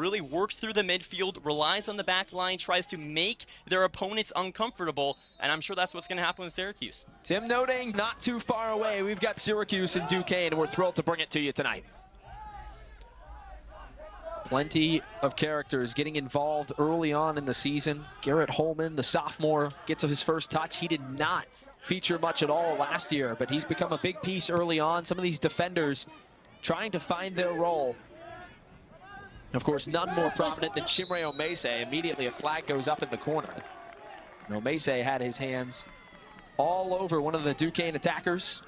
really works through the midfield, relies on the back line, tries to make their opponents uncomfortable, and I'm sure that's what's going to happen with Syracuse. Tim noting not too far away. We've got Syracuse and Duquesne, and we're thrilled to bring it to you tonight. Plenty of characters getting involved early on in the season. Garrett Holman, the sophomore, gets his first touch. He did not feature much at all last year, but he's become a big piece early on. Some of these defenders trying to find their role. Of course, none more prominent than Chimre Omese. Immediately a flag goes up in the corner. And Omese had his hands all over one of the Duquesne attackers.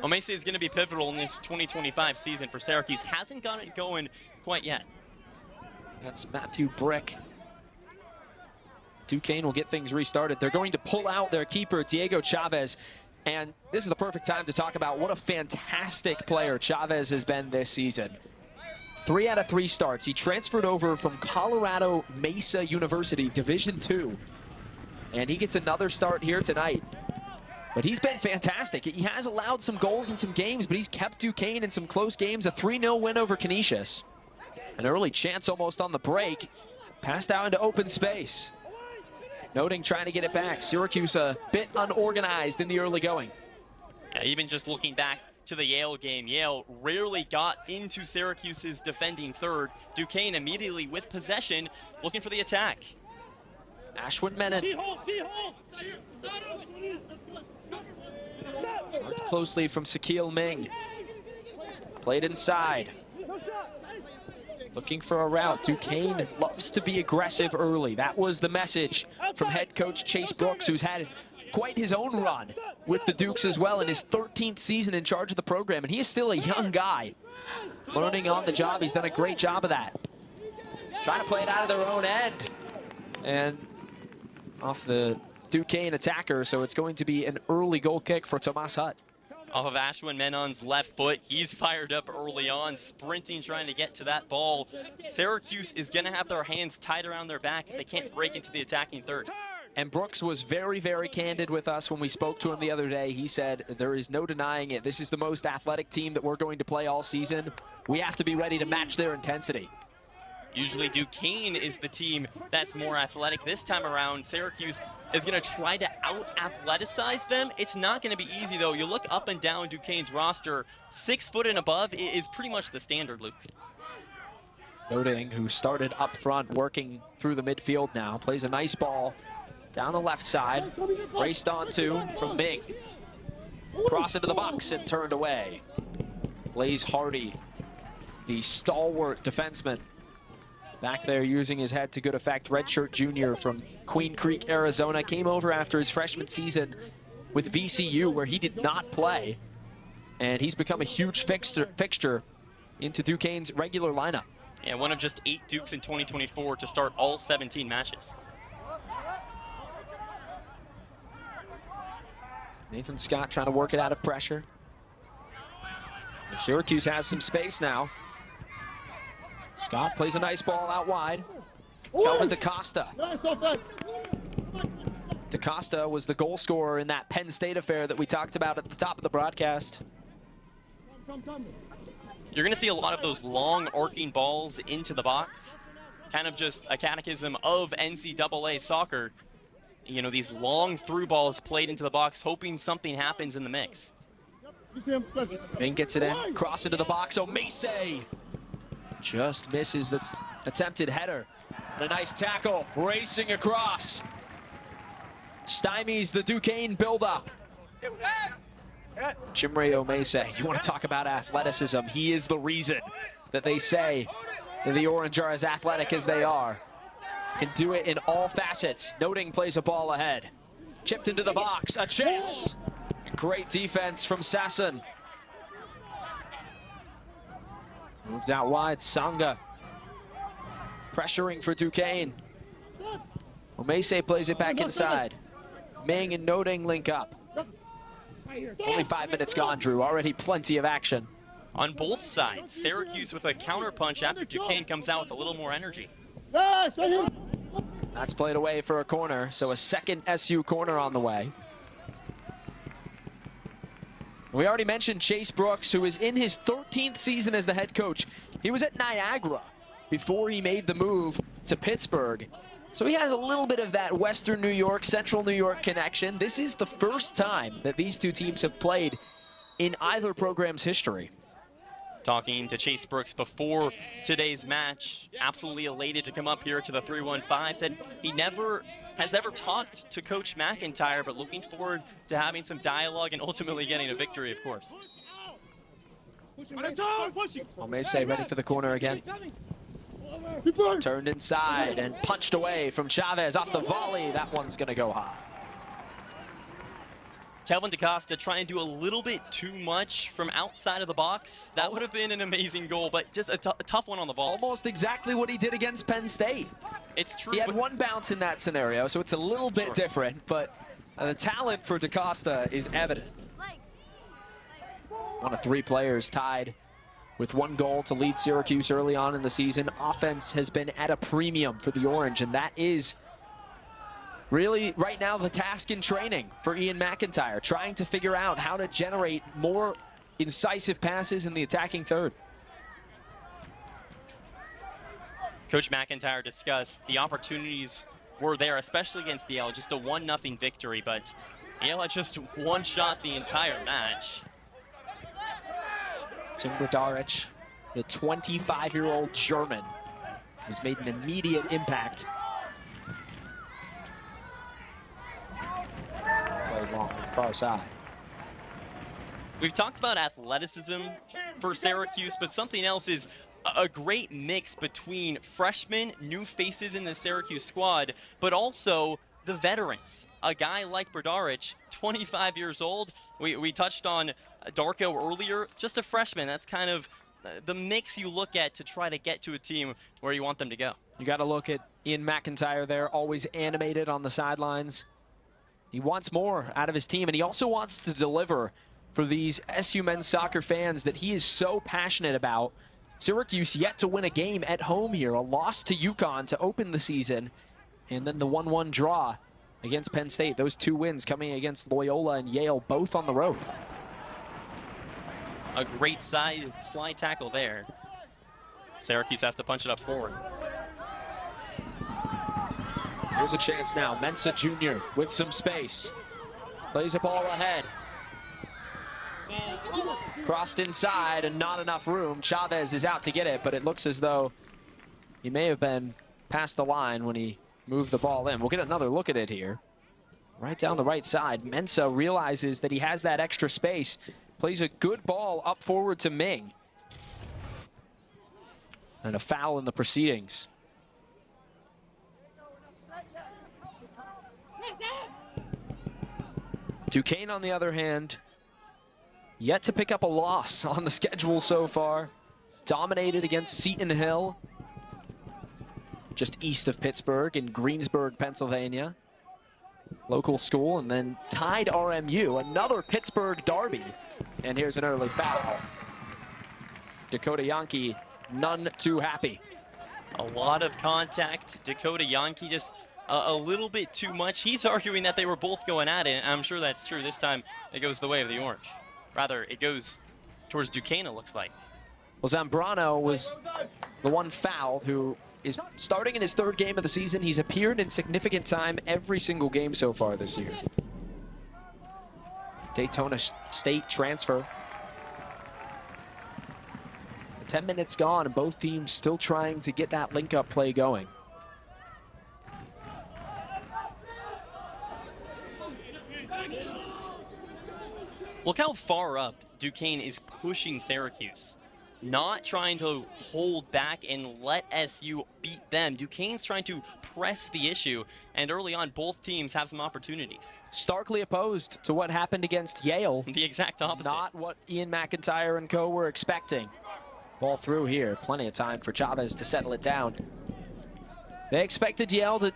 Omese is going to be pivotal in this 2025 season for Syracuse. Hasn't got it going quite yet. That's Matthew Brick. Duquesne will get things restarted. They're going to pull out their keeper, Diego Chavez. And this is the perfect time to talk about what a fantastic player Chavez has been this season. 3 out of 3 starts. He transferred over from Colorado Mesa University, Division II. And he gets another start here tonight. But he's been fantastic. He has allowed some goals in some games, but he's kept Duquesne in some close games. A 3-0 win over Canisius. An early chance almost on the break. Passed out into open space. Noting trying to get it back. Syracuse a bit unorganized in the early going. Yeah, even just looking back to the Yale game, Yale rarely got into Syracuse's defending third. Duquesne immediately with possession, looking for the attack. Ashwin Menon. Marked closely from Sakil Ming. Played inside. Looking for a route. Duquesne loves to be aggressive early. That was the message from head coach Chase Brooks, who's had quite his own run with the Dukes as well in his 13th season in charge of the program. And he is still a young guy. Learning on the job. He's done a great job of that. Trying to play it out of their own end. And off the Duquesne attacker, so it's going to be an early goal kick for Tomas Hutt. Off of Ashwin Menon's left foot, he's fired up early on, sprinting, trying to get to that ball. Syracuse is going to have their hands tied around their back if they can't break into the attacking third. And Brooks was very, very candid with us when we spoke to him the other day. He said, there is no denying it. This is the most athletic team that we're going to play all season. We have to be ready to match their intensity. Usually Duquesne is the team that's more athletic. This time around, Syracuse is going to try to out-athleticize them. It's not going to be easy, though. You look up and down Duquesne's roster, 6 foot and above is pretty much the standard, Luke. Noting, who started up front, working through the midfield now, plays a nice ball down the left side, raced onto from Ming. Cross into the box and turned away. Blaze Hardy, the stalwart defenseman, back there using his head to good effect. Redshirt junior from Queen Creek, Arizona, came over after his freshman season with VCU, where he did not play. And he's become a huge fixture into Duquesne's regular lineup. Yeah, one of just 8 Dukes in 2024 to start all 17 matches. Nathan Scott trying to work it out of pressure. And Syracuse has some space now. Scott plays a nice ball out wide. Kelvin DaCosta. DaCosta was the goal scorer in that Penn State affair that we talked about at the top of the broadcast. You're going to see a lot of those long arcing balls into the box. Kind of just a catechism of NCAA soccer. You know, these long through balls played into the box, hoping something happens in the mix. Ming gets it in, cross into the box. Omese just misses the attempted header. And a nice tackle, racing across. Stymies the Duquesne buildup. Chimre Omese, you want to talk about athleticism. He is the reason that they say that the Orange are as athletic as they are. Can do it in all facets. Noting plays a ball ahead. Chipped into the box, a chance. Great defense from Sasson. Moved out wide, Sangha. Pressuring for Duquesne. Omese plays it back inside. Ming and Noting link up. Only 5 minutes gone, Drew. Already plenty of action. On both sides, Syracuse with a counterpunch after Duquesne comes out with a little more energy. That's played away for a corner, so a second SU corner on the way. We already mentioned Chase Brooks, who is in his 13th season as the head coach. He was at Niagara before he made the move to Pittsburgh. So he has a little bit of that Western New York, Central New York connection. This is the first time that these two teams have played in either program's history. Talking to Chase Brooks before today's match, absolutely elated to come up here to the 315. Said he never has ever talked to Coach McIntyre, but looking forward to having some dialogue and ultimately getting a victory, of course. Almese ready for the corner again. Turned inside and punched away from Chavez off the volley. That one's going to go high. Kelvin DaCosta trying to do a little bit too much from outside of the box. That would have been an amazing goal, but just a tough one on the ball. Almost exactly what he did against Penn State. It's true. He had one bounce in that scenario, so it's a little bit different, but the talent for DaCosta is evident. One of 3 players tied with 1 goal to lead Syracuse early on in the season. Offense has been at a premium for the Orange, and that is really right now the task in training for Ian McIntyre, trying to figure out how to generate more incisive passes in the attacking third. Coach McIntyre discussed the opportunities were there, especially against Yale, just a 1-0 victory, but Yale had just 1 shot the entire match. Tim Brodaric, the 25-year-old German, who's made an immediate impact. Played long on the far side. We've talked about athleticism for Syracuse, but something else is a great mix between freshmen, new faces in the Syracuse squad, but also the veterans. A guy like Brodaric, 25 years old. We touched on Darko earlier, just a freshman. That's kind of the mix you look at to try to get to a team where you want them to go. You got to look at Ian McIntyre there, always animated on the sidelines. He wants more out of his team, and he also wants to deliver for these SU men's soccer fans that he is so passionate about. Syracuse yet to win a game at home here, a loss to UConn to open the season, and then the 1-1 draw against Penn State. Those 2 wins coming against Loyola and Yale, both on the road. A great slide tackle there. Syracuse has to punch it up forward. Here's a chance now. Mensah Jr. with some space. Plays the ball ahead. Crossed inside and not enough room. Chavez is out to get it, but it looks as though he may have been past the line when he moved the ball in. We'll get another look at it here. Right down the right side. Mensah realizes that he has that extra space. Plays a good ball up forward to Ming. And a foul in the proceedings. Duquesne, on the other hand, yet to pick up a loss on the schedule so far. Dominated against Seton Hill, just east of Pittsburgh in Greensburg, Pennsylvania. Local school, and then tied RMU, another Pittsburgh derby. And here's an early foul. Dakota Yankee, none too happy. A lot of contact. Dakota Yankee just a little bit too much. He's arguing that they were both going at it, and I'm sure that's true. This time it goes the way of the Orange. Rather, it goes towards Duquesne, it looks like. Well, Zambrano was the one fouled, who is starting in his 3rd game of the season. He's appeared in significant time every single game so far this year. Daytona State transfer. 10 minutes gone, and both teams still trying to get that link-up play going. Look how far up Duquesne is pushing Syracuse. Not trying to hold back and let SU beat them. Duquesne's trying to press the issue, and early on, both teams have some opportunities. Starkly opposed to what happened against Yale. The exact opposite. Not what Ian McIntyre and co were expecting. Ball through here. Plenty of time for Chavez to settle it down. They expected Yale to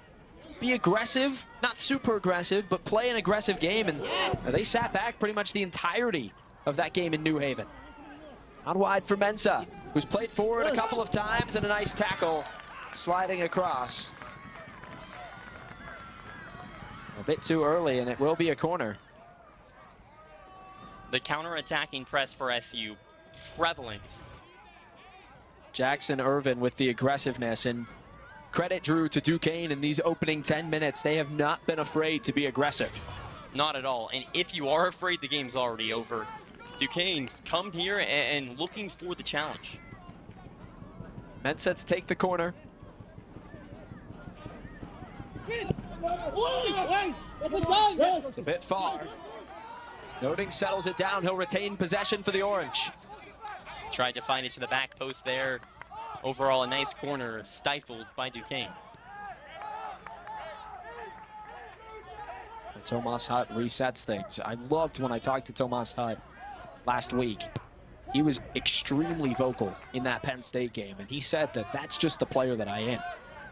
be aggressive, not super aggressive, but play an aggressive game, and they sat back pretty much the entirety of that game in New Haven. Out wide for Mensah, who's played forward a couple of times, and a nice tackle sliding across. A bit too early, and it will be a corner. The counter-attacking press for SU, prevalent. Jackson Irvin with the aggressiveness, and credit, Drew, to Duquesne in these opening 10 minutes. They have not been afraid to be aggressive. Not at all, and if you are afraid, the game's already over. Duquesne's come here and looking for the challenge. Mensa to take the corner. It's a bit far. Noting settles it down. He'll retain possession for the Orange. Tried to find it to the back post there. Overall, a nice corner stifled by Duquesne. And Tomas Hutt resets things. I loved when I talked to Tomas Hutt last week. He was extremely vocal in that Penn State game, and he said that that's just the player that I am.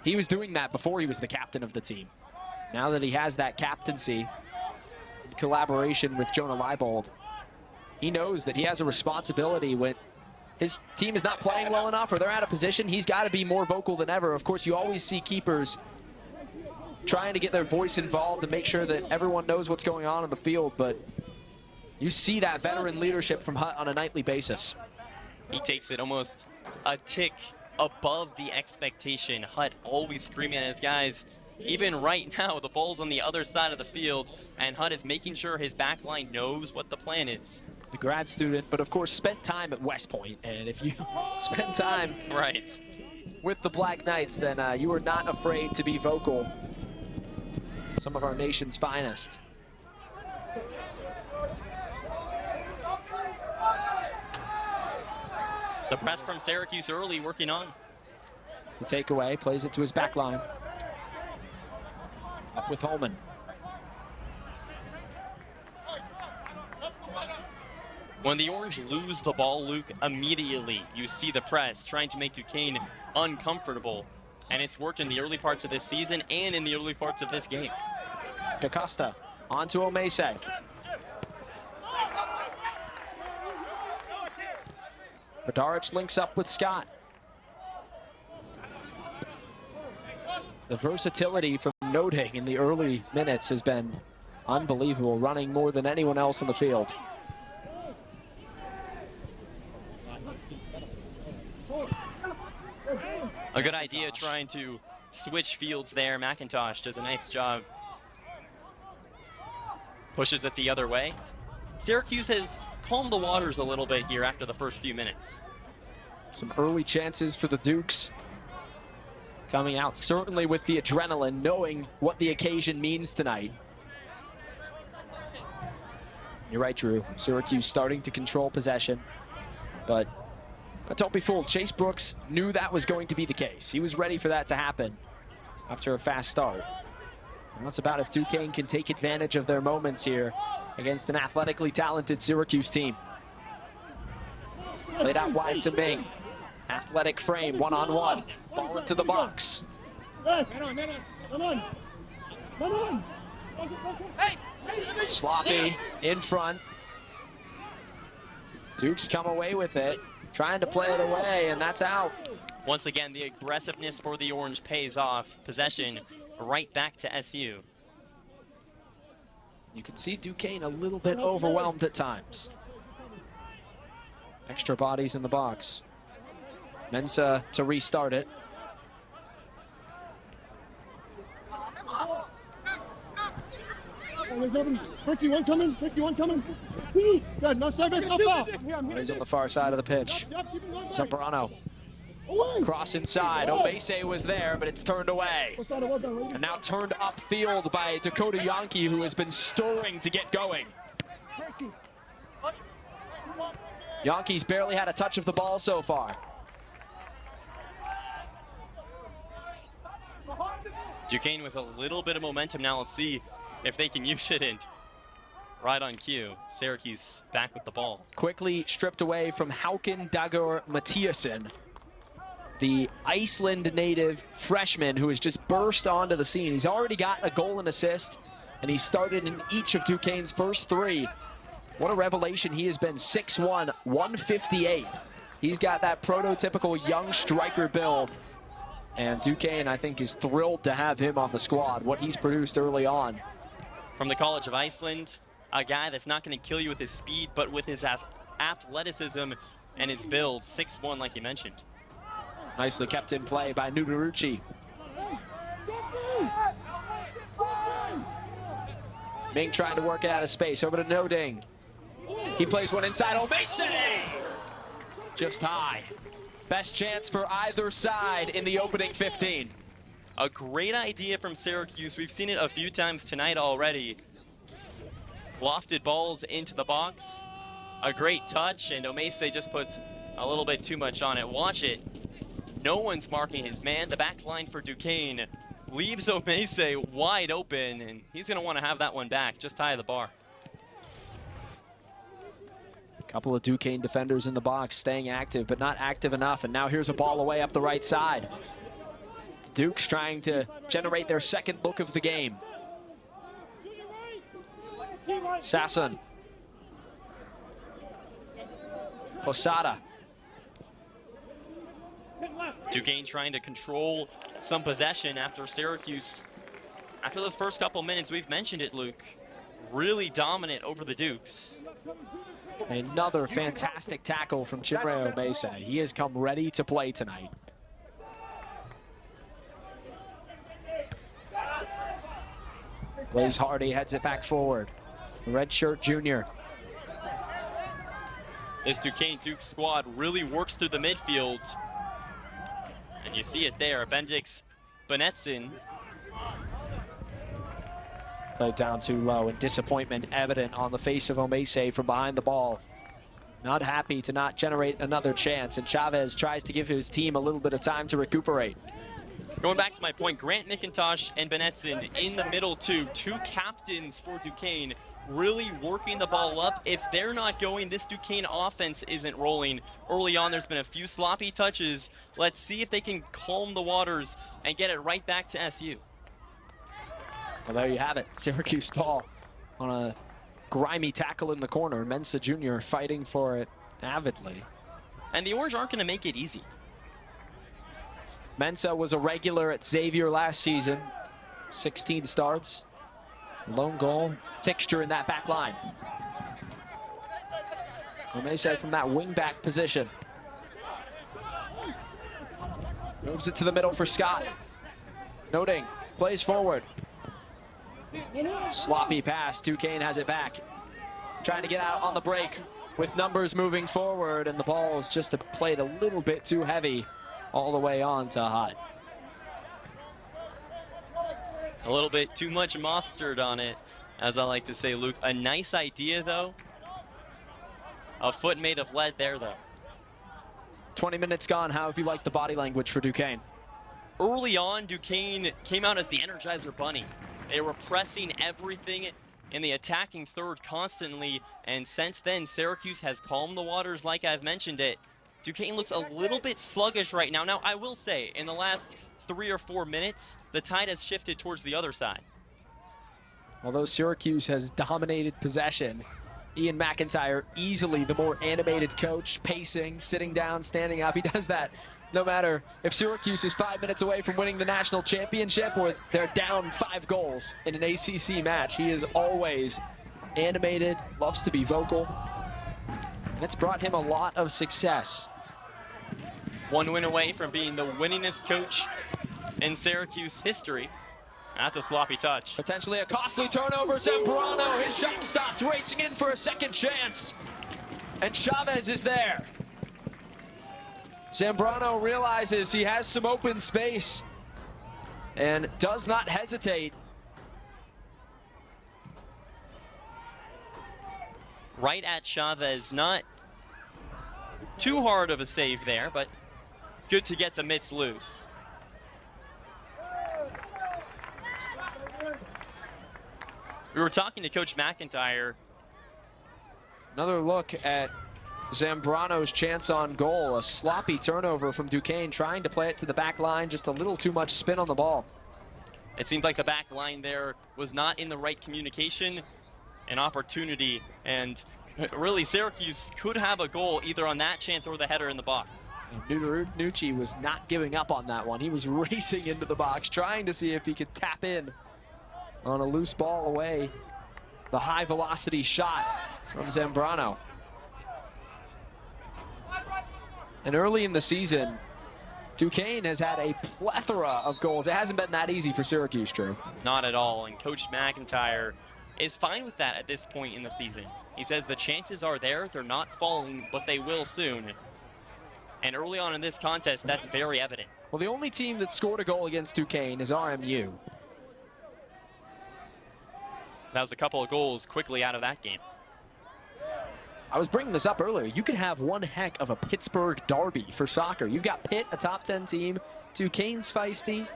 He was doing that before he was the captain of the team. Now that he has that captaincy in collaboration with Jonah Leibold, he knows that he has a responsibility when his team is not playing well enough or they're out of position. He's got to be more vocal than ever. Of course, you always see keepers trying to get their voice involved and make sure that everyone knows what's going on the field, but you see that veteran leadership from Hutt on a nightly basis. He takes it almost a tick above the expectation. Hutt always screaming at his guys. Even right now, the ball's on the other side of the field, and Hutt is making sure his back line knows what the plan is. The grad student, but of course spent time at West Point, and if you spend time with the Black Knights, then you are not afraid to be vocal. Some of our nation's finest. The press from Syracuse early working on. The takeaway, plays it to his back line. Up with Holman. When the Orange lose the ball, Luke, immediately you see the press trying to make Duquesne uncomfortable. And it's worked in the early parts of this season and in the early parts of this game. DaCosta onto Omese. Bedaric links up with Scott. The versatility from Noding in the early minutes has been unbelievable, running more than anyone else in the field. A good idea trying to switch fields there. McIntosh does a nice job. Pushes it the other way. Syracuse has calmed the waters a little bit here after the first few minutes. Some early chances for the Dukes. Coming out certainly with the adrenaline, knowing what the occasion means tonight. You're right, Drew. Syracuse starting to control possession, but don't be fooled. Chase Brooks knew that was going to be the case. He was ready for that to happen after a fast start. And that's about if Duquesne can take advantage of their moments here against an athletically talented Syracuse team. Played out wide to Ming. Athletic frame, one-on-one. Ball into the box. Sloppy in front. Dukes come away with it, trying to play it away, and that's out. Once again, the aggressiveness for the Orange pays off. Possession right back to SU. You can see Duquesne a little bit overwhelmed at times. Extra bodies in the box. Mensa to restart it. Ricky, one coming. Good, no service, no foul. He's on the far side of the pitch. Zambrano. Cross inside. Omese was there, but it's turned away. And now turned upfield by Dakota Yankee, who has been stirring to get going. Yankee's barely had a touch of the ball so far. Duquesne with a little bit of momentum now. Let's see if they can use it. And right on cue, Syracuse back with the ball. Quickly stripped away from Hauken Dagur Mathiasen, the Iceland native freshman who has just burst onto the scene. He's already got a goal and assist, and he started in each of Duquesne's first three. What a revelation he has been. 6'1", 158. He's got that prototypical young striker build. And Duquesne, I think, is thrilled to have him on the squad, what he's produced early on. From the College of Iceland, a guy that's not going to kill you with his speed, but with his athleticism and his build. 6'1", like you mentioned. Nicely kept in play by Nudarucci. Ming trying to work it out of space. Over to Noding. He plays one inside. Omese! Just high. Best chance for either side in the opening 15. A great idea from Syracuse. We've seen it a few times tonight already. Lofted balls into the box. A great touch, and Omese just puts a little bit too much on it. Watch it. No one's marking his man. The back line for Duquesne leaves Omese wide open, and he's going to want to have that one back, just high of the bar. A couple of Duquesne defenders in the box staying active, but not active enough. And now here's a ball away up the right side. The Dukes trying to generate their second look of the game. Sasson. Posada. Duquesne trying to control some possession after Syracuse. After those first couple minutes, we've mentioned it, Luke, really dominant over the Dukes. Another fantastic tackle from Chinre Omese. He has come ready to play tonight. Blaze Hardy heads it back forward. Redshirt junior. This Duquesne Duke squad really works through the midfield. And you see it there, Benedix Benetson. Played down too low, and disappointment evident on the face of Omese from behind the ball. Not happy to not generate another chance, and Chavez tries to give his team a little bit of time to recuperate. Going back to my point, Grant McIntosh and Benetson in the middle two captains for Duquesne, really working the ball up. If they're not going, this Duquesne offense isn't rolling. Early on, there's been a few sloppy touches. Let's see if they can calm the waters and get it right back to SU. Well, there you have it. Syracuse ball on a grimy tackle in the corner. Mensah Jr. fighting for it avidly. And the Orange aren't going to make it easy. Mensah was a regular at Xavier last season. 16 starts. Lone goal fixture in that back line. Omese from that wing back position. Moves it to the middle for Scott. Noding plays forward. Sloppy pass. Duquesne has it back. Trying to get out on the break with numbers moving forward, and the ball's just played a little bit too heavy all the way on to Hutt. A little bit too much mustard on it, as I like to say, Luke. A nice idea, though. A foot made of lead there, though. 20 minutes gone. How have you liked the body language for Duquesne? Early on, Duquesne came out as the Energizer Bunny. They were pressing everything in the attacking third constantly, and since then, Syracuse has calmed the waters like I've mentioned it. Duquesne looks a little bit sluggish right now. Now, I will say, in the last 3 or 4 minutes, the tide has shifted towards the other side. Although Syracuse has dominated possession, Ian McIntyre, easily the more animated coach, pacing, sitting down, standing up. He does that no matter if Syracuse is 5 minutes away from winning the national championship or they're down 5 goals in an ACC match. He is always animated, loves to be vocal, and it's brought him a lot of success. One win away from being the winningest coach in Syracuse history. That's a sloppy touch. Potentially a costly turnover. Zambrano, his shot stopped, racing in for a second chance. And Chavez is there. Zambrano realizes he has some open space and does not hesitate. Right at Chavez, not too hard of a save there, but good to get the mitts loose. We were talking to Coach McIntyre. Another look at Zambrano's chance on goal. A sloppy turnover from Duquesne, trying to play it to the back line. Just a little too much spin on the ball. It seemed like the back line there was not in the right communication and opportunity. And really, Syracuse could have a goal either on that chance or the header in the box. Nudarucci was not giving up on that one. He was racing into the box, trying to see if he could tap in on a loose ball away the high velocity shot from Zambrano. And early in the season, Duquesne has had a plethora of goals. It hasn't been that easy for Syracuse, Drew. Not at all, and Coach McIntyre is fine with that at this point in the season. He says the chances are there, they're not falling, but they will soon. And early on in this contest, that's very evident. Well, the only team that scored a goal against Duquesne is RMU. That was a couple of goals quickly out of that game. I was bringing this up earlier. You could have one heck of a Pittsburgh derby for soccer. You've got Pitt, a top 10 team. Duquesne's feisty.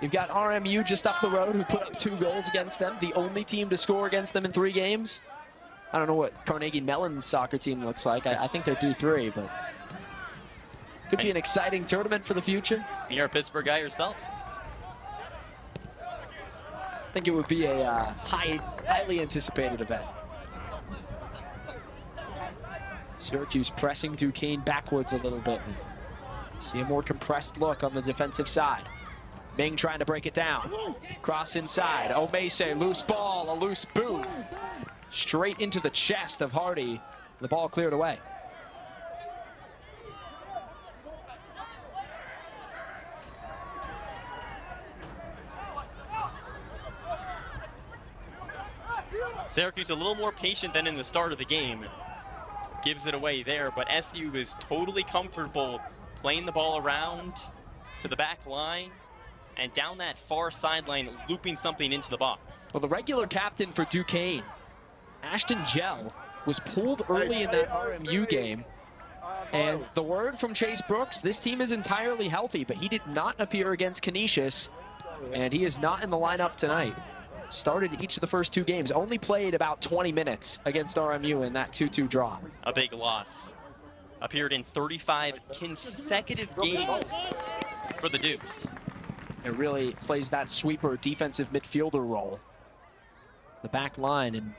You've got RMU just up the road who put up 2 goals against them. The only team to score against them in 3 games. I don't know what Carnegie Mellon's soccer team looks like. I think they're due 3, but could be an exciting tournament for the future. You're a Pittsburgh guy yourself. I think it would be a highly anticipated event. Syracuse pressing Duquesne backwards a little bit. See a more compressed look on the defensive side. Ming trying to break it down. Cross inside. Omese, loose ball, a loose boot. Straight into the chest of Hardy. The ball cleared away. Syracuse a little more patient than in the start of the game. Gives it away there, but SU is totally comfortable playing the ball around to the back line and down that far sideline, looping something into the box. Well, the regular captain for Duquesne, Ashton Gell, was pulled early in that RMU game. And the word from Chase Brooks, this team is entirely healthy, but he did not appear against Canisius, and he is not in the lineup tonight. Started each of the first 2 games, only played about 20 minutes against RMU in that 2-2 draw. A big loss. Appeared in 35 consecutive games for the Dukes. It really plays that sweeper defensive midfielder role. The back line, and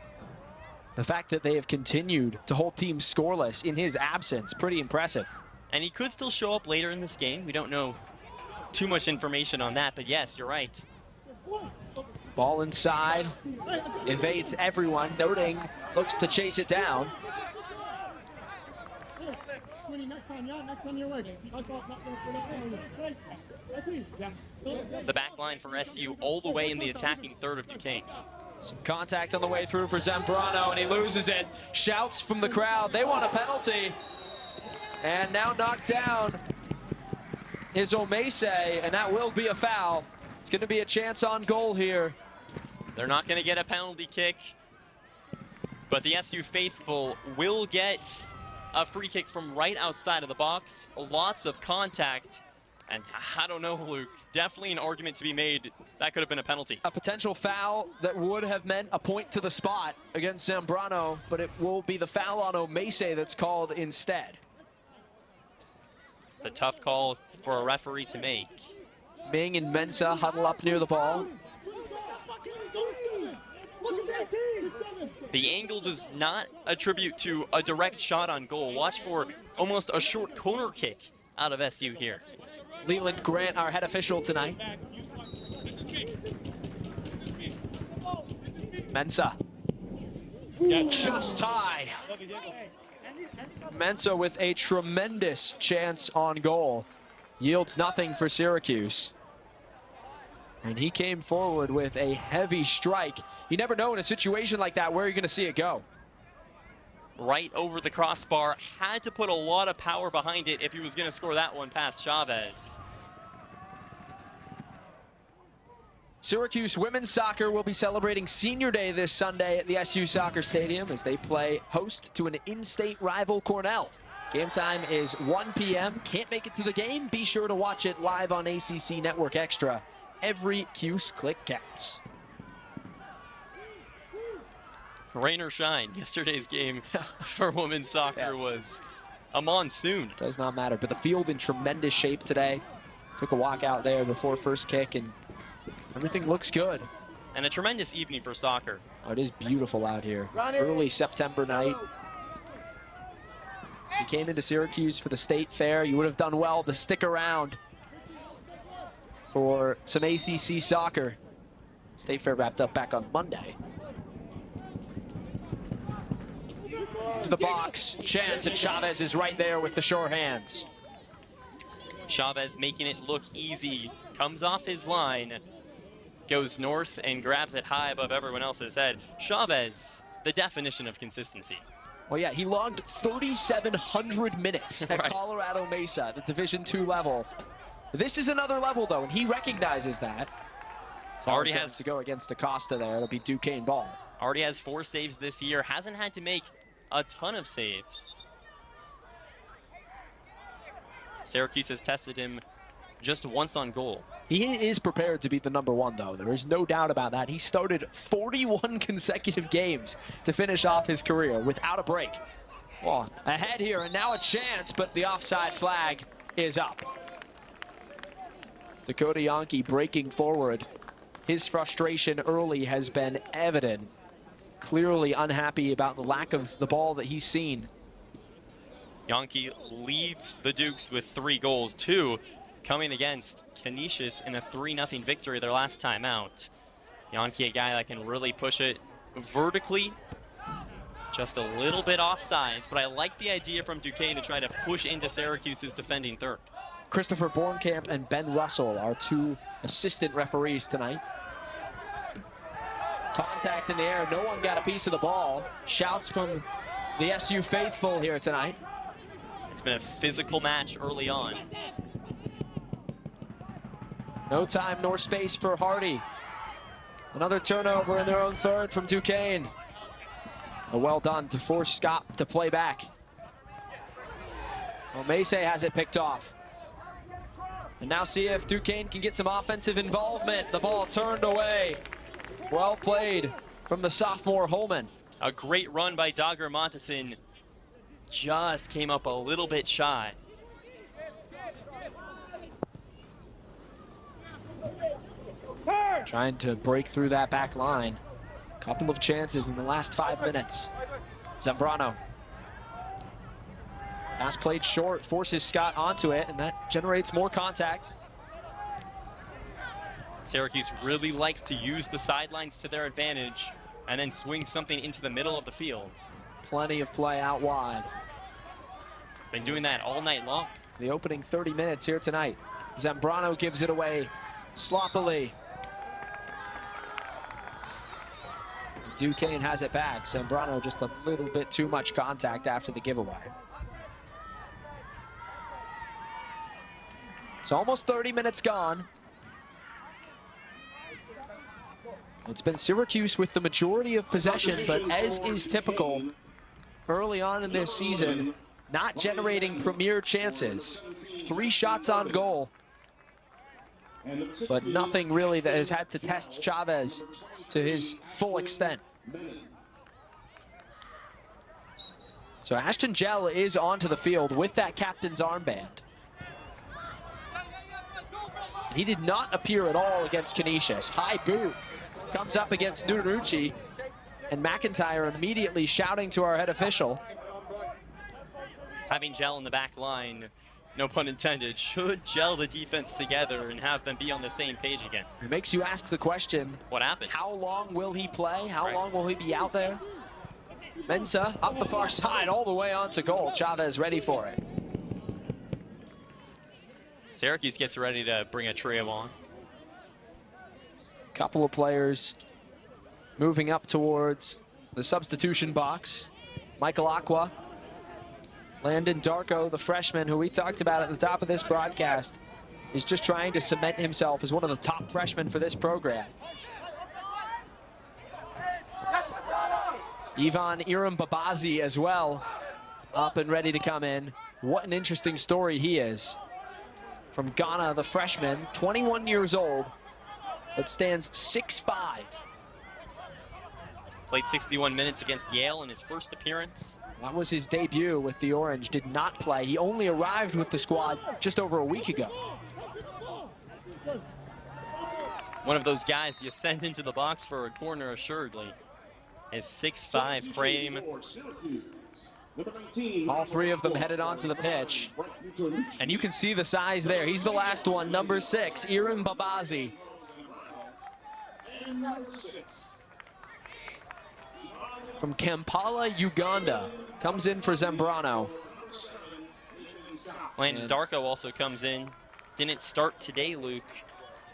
the fact that they have continued to hold teams scoreless in his absence, pretty impressive. And he could still show up later in this game. We don't know too much information on that, but yes, you're right. Ball inside, evades everyone, noting, looks to chase it down. The back line for SU all the way in the attacking third of Duquesne. Some contact on the way through for Zambrano, and he loses it. Shouts from the crowd, they want a penalty. And now knocked down is Omese, and that will be a foul. It's going to be a chance on goal here. They're not going to get a penalty kick, but the SU faithful will get a free kick from right outside of the box. Lots of contact, and I don't know, Luke, definitely an argument to be made. That could have been a penalty. A potential foul that would have meant a point to the spot against Zambrano, but it will be the foul on Omese that's called instead. It's a tough call for a referee to make. Ming and Mensah huddle up near the ball. The angle does not attribute to a direct shot on goal. Watch for almost a short corner kick out of SU here. Leland Grant, our head official tonight. Mensah. Just high. Mensah with a tremendous chance on goal. Yields nothing for Syracuse. And he came forward with a heavy strike. You never know in a situation like that where you're going to see it go. Right over the crossbar. Had to put a lot of power behind it if he was going to score that one past Chavez. Syracuse women's soccer will be celebrating Senior Day this Sunday at the SU Soccer Stadium as they play host to an in-state rival, Cornell. Game time is 1 p.m. Can't make it to the game? Be sure to watch it live on ACC Network Extra. Every Cuse click counts. Rain or shine, yesterday's game for women's soccer was a monsoon. Does not matter, but the field in tremendous shape today. Took a walk out there before first kick, and everything looks good. And a tremendous evening for soccer. Oh, it is beautiful out here. Early September night. If you came into Syracuse for the state fair, you would have done well to stick around for some ACC soccer. State fair wrapped up back on Monday. to the box. Chance, and Chavez is right there with the sure hands. Chavez making it look easy. Comes off his line, goes north and grabs it high above everyone else's head. Chavez, the definition of consistency. Well, yeah, he logged 3,700 minutes at Colorado Mesa, the Division II level. This is another level, though, and he recognizes that. Already has to go against Acosta there. It'll be Duquesne ball. Already has 4 saves this year. Hasn't had to make a ton of saves. Syracuse has tested him just once on goal. He is prepared to be the #1, though. There is no doubt about that. He started 41 consecutive games to finish off his career without a break. Well, ahead here, and now a chance, but the offside flag is up. Dakota Yankee breaking forward. His frustration early has been evident. Clearly unhappy about the lack of the ball that he's seen. Yankee leads the Dukes with 3 goals, 2 coming against Canisius in a 3-0 victory their last time out. Yankee, a guy that can really push it vertically, just a little bit offsides, but I like the idea from Duquesne to try to push into Syracuse's defending third. Christopher Bornkamp and Ben Russell are 2 assistant referees tonight. Contact in the air, no one got a piece of the ball. Shouts from the SU faithful here tonight. It's been a physical match early on. No time nor space for Hardy. Another turnover in their own third from Duquesne. Well done to force Scott to play back. Well, Mace has it picked off. And now see if Duquesne can get some offensive involvement. The ball turned away. Well played from the sophomore Holman. A great run by Dogger Monteson. Just came up a little bit shy. Trying to break through that back line. Couple of chances in the last 5 minutes. Zambrano. Pass played short, forces Scott onto it, and that generates more contact. Syracuse really likes to use the sidelines to their advantage and then swing something into the middle of the field. Plenty of play out wide. Been doing that all night long. The opening 30 minutes here tonight. Zambrano gives it away sloppily. Duquesne has it back. Zambrano just a little bit too much contact after the giveaway. So almost 30 minutes gone. It's been Syracuse with the majority of possession, but as is typical early on in this season, not generating premier chances. 3 shots on goal, but nothing really that has had to test Chavez to his full extent. So Ashton Gell is onto the field with that captain's armband. He did not appear at all against Canisius. High boot comes up against Nunarucci, and McIntyre immediately shouting to our head official. Having Gell in the back line, no pun intended, should gel the defense together and have them be on the same page again. It makes you ask the question, what happened? How long will he play? How long will he be out there? Mensah up the far side all the way onto goal. Chavez ready for it. Syracuse gets ready to bring a trio on. Couple of players moving up towards the substitution box. Michael Aqua, Landon Darko, the freshman who we talked about at the top of this broadcast, is just trying to cement himself as one of the top freshmen for this program. Ivan Iram-Babazi as well, up and ready to come in. What an interesting story he is. From Ghana, the freshman, 21 years old, but stands 6'5". Played 61 minutes against Yale in his first appearance. That was his debut with the Orange, did not play. He only arrived with the squad just over a week ago. One of those guys you send into the box for a corner assuredly. His 6'5" frame. All 3 of them headed onto the pitch. And you can see the size there. He's the last one, number 6, Iram-Babazi. from Kampala, Uganda, comes in for Zambrano. Landon Darko also comes in. Didn't start today, Luke,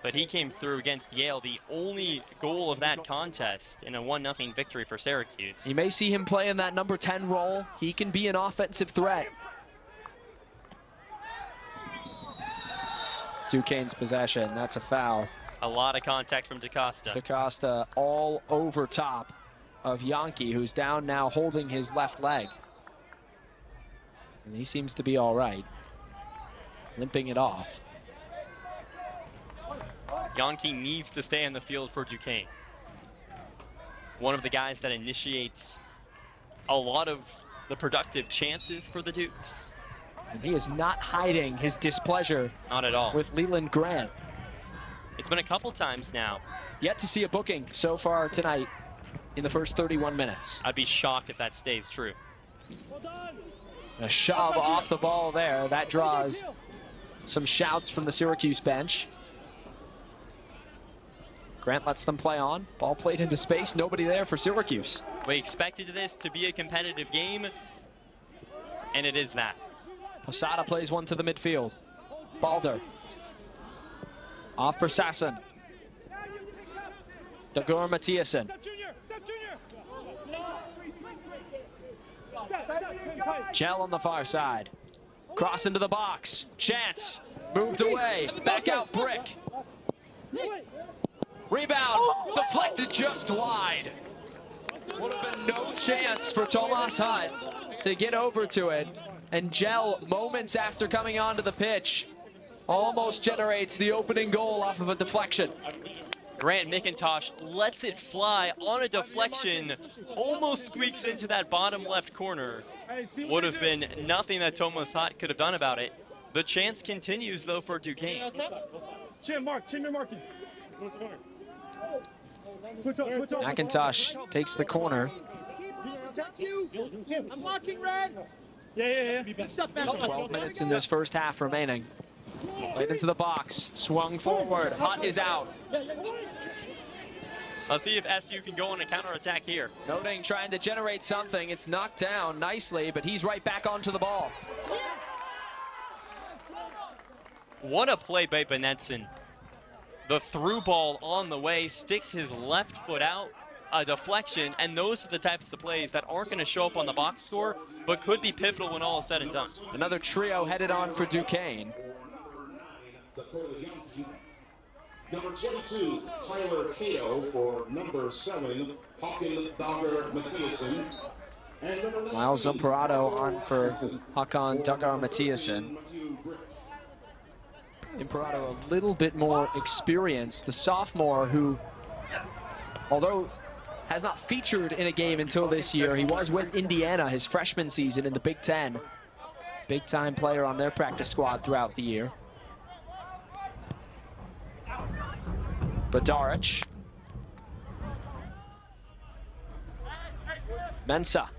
but he came through against Yale, the only goal of that contest in a 1-0 victory for Syracuse. You may see him play in that number 10 role. He can be an offensive threat. Duquesne's possession, that's a foul. A lot of contact from DaCosta. DaCosta all over top of Yankee, who's down now holding his left leg. And he seems to be all right, limping it off. Yankee needs to stay on the field for Duquesne. One of the guys that initiates a lot of the productive chances for the Dukes. And he is not hiding his displeasure. Not at all. With Leland Grant. It's been a couple times now. Yet to see a booking so far tonight in the first 31 minutes. I'd be shocked if that stays true. A shove off the ball there. That draws some shouts from the Syracuse bench. Grant lets them play on. Ball played into space. Nobody there for Syracuse. We expected this to be a competitive game, and it is that. Posada plays one to the midfield. Balder. Off for Sasson. Dagor Mathiasen. Gel on the far side. Cross into the box. Chance. Moved away. Back out Brick. Rebound. Deflected just wide. Would have been no chance for Tomas Hutt to get over to it. And Gel, moments after coming onto the pitch, almost generates the opening goal off of a deflection. Grant McIntosh lets it fly on a deflection, almost squeaks into that bottom left corner. Would have been nothing that Tomas Hutt could have done about it. The chance continues, though, for Duquesne. McIntosh takes the corner. I'm watching red. Yeah. There's 12 minutes in this first half remaining. Played into the box, swung forward, Hutt is out. Let's see if SU can go on a counterattack here. Noding trying to generate something. It's knocked down nicely, but he's right back onto the ball. What a play by Benetson. The through ball on the way, sticks his left foot out, a deflection, and those are the types of plays that aren't going to show up on the box score, but could be pivotal when all is said and done. Another trio headed on for Duquesne. Number 22, Tyler Cato for number 7, Hakan Dagor Mathiasen. Miles Imperato on for Hakan Dagor Mathiasen. Imperato a little bit more experienced, the sophomore who, although has not featured in a game until this year, he was with Indiana his freshman season in the Big Ten. Big time player on their practice squad throughout the year. Badaric. Mensah.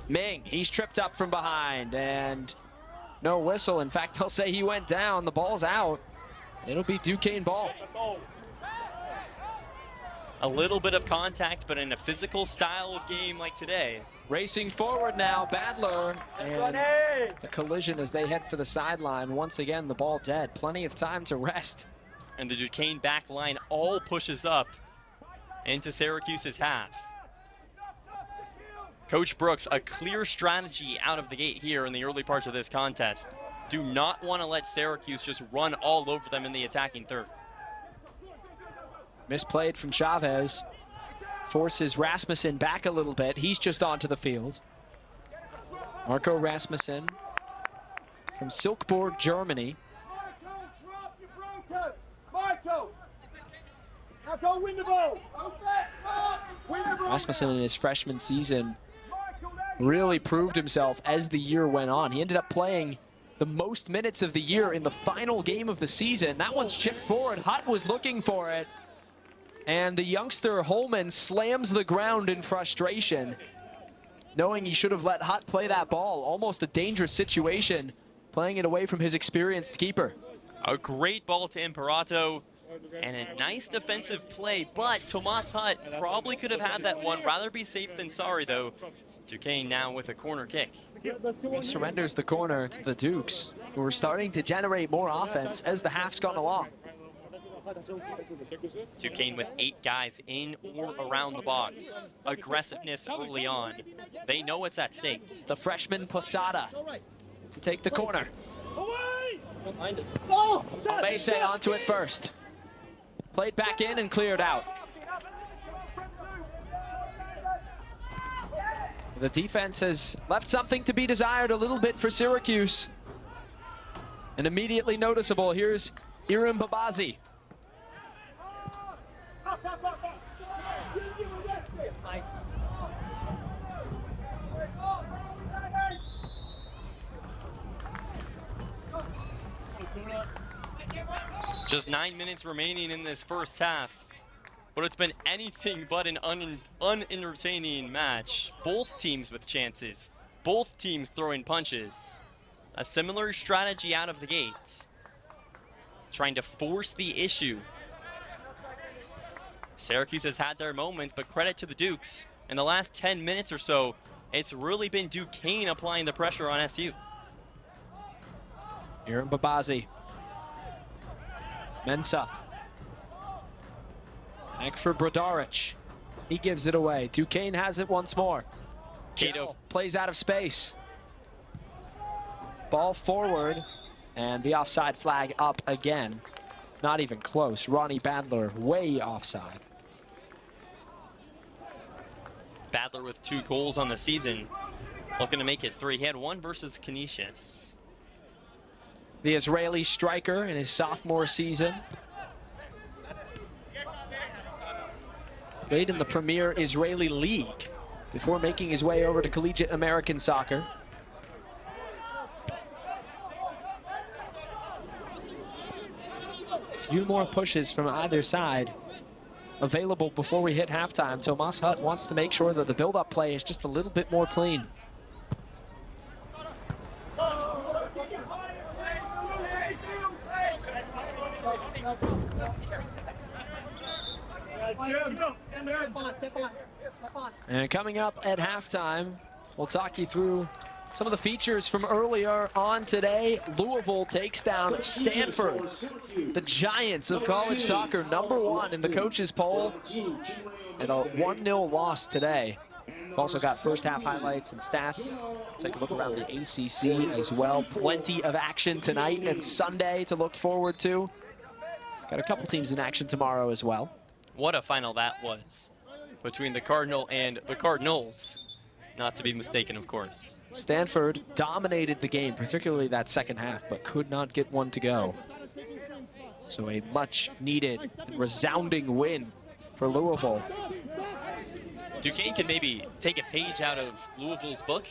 Ming, he's tripped up from behind and no whistle. In fact, they'll say he went down. The ball's out. It'll be Duquesne ball. A little bit of contact, but in a physical style of game like today. Racing forward now, Badler, and a collision as they head for the sideline. Once again, the ball dead. Plenty of time to rest. And the Duquesne back line all pushes up into Syracuse's half. Coach Brooks, a clear strategy out of the gate here in the early parts of this contest. Do not want to let Syracuse just run all over them in the attacking third. Misplayed from Chavez. Forces Rasmussen back a little bit. He's just onto the field. Marco Rasmussen from Silkeborg, Germany. Rasmussen in his freshman season really proved himself as the year went on. He ended up playing the most minutes of the year in the final game of the season. That one's chipped forward. Hutt was looking for it. And the youngster Holman slams the ground in frustration, knowing he should have let Hutt play that ball. Almost a dangerous situation, playing it away from his experienced keeper. A great ball to Imperato. And a nice defensive play, but Tomas Hutt probably could have had that one. Rather be safe than sorry, though. Duquesne now with a corner kick. He surrenders the corner to the Dukes, who are starting to generate more offense as the half's gone along. Duquesne with 8 guys in or around the box. Aggressiveness early on. They know what's at stake. The freshman Posada to take the corner. Almese onto it first. Played back in and cleared out. The defense has left something to be desired a little bit for Syracuse. And immediately noticeable, here's Iram Babazi. Just 9 minutes remaining in this first half, but it's been anything but an unentertaining match. Both teams with chances, both teams throwing punches. A similar strategy out of the gate, trying to force the issue. Syracuse has had their moments, but credit to the Dukes. In the last 10 minutes or so, it's really been Duquesne applying the pressure on SU. Iram Babazi. Mensah. Back for Brodaric. He gives it away. Duquesne has it once more. Cato plays out of space. Ball forward, and the offside flag up again. Not even close. Ronnie Badler way offside. Badler with 2 goals on the season, looking to make it 3. He had 1 versus Canisius. The Israeli striker in his sophomore season. Played in the Premier Israeli League before making his way over to collegiate American soccer. Few more pushes from either side available before we hit halftime. Tomas Hutt wants to make sure that the build-up play is just a little bit more clean. And coming up at halftime, we'll talk you through some of the features from earlier on today. Louisville takes down Stanford, the giants of college soccer, #1 in the coaches poll, and a 1-0 loss today. We've also got first half highlights and stats. Take a look around the ACC as well. Plenty of action tonight and Sunday to look forward to. Got a couple teams in action tomorrow as well. What a final that was between the Cardinal and the Cardinals. Not to be mistaken, of course. Stanford dominated the game, particularly that second half, but could not get one to go. So a much needed and resounding win for Louisville. Duquesne can maybe take a page out of Louisville's book,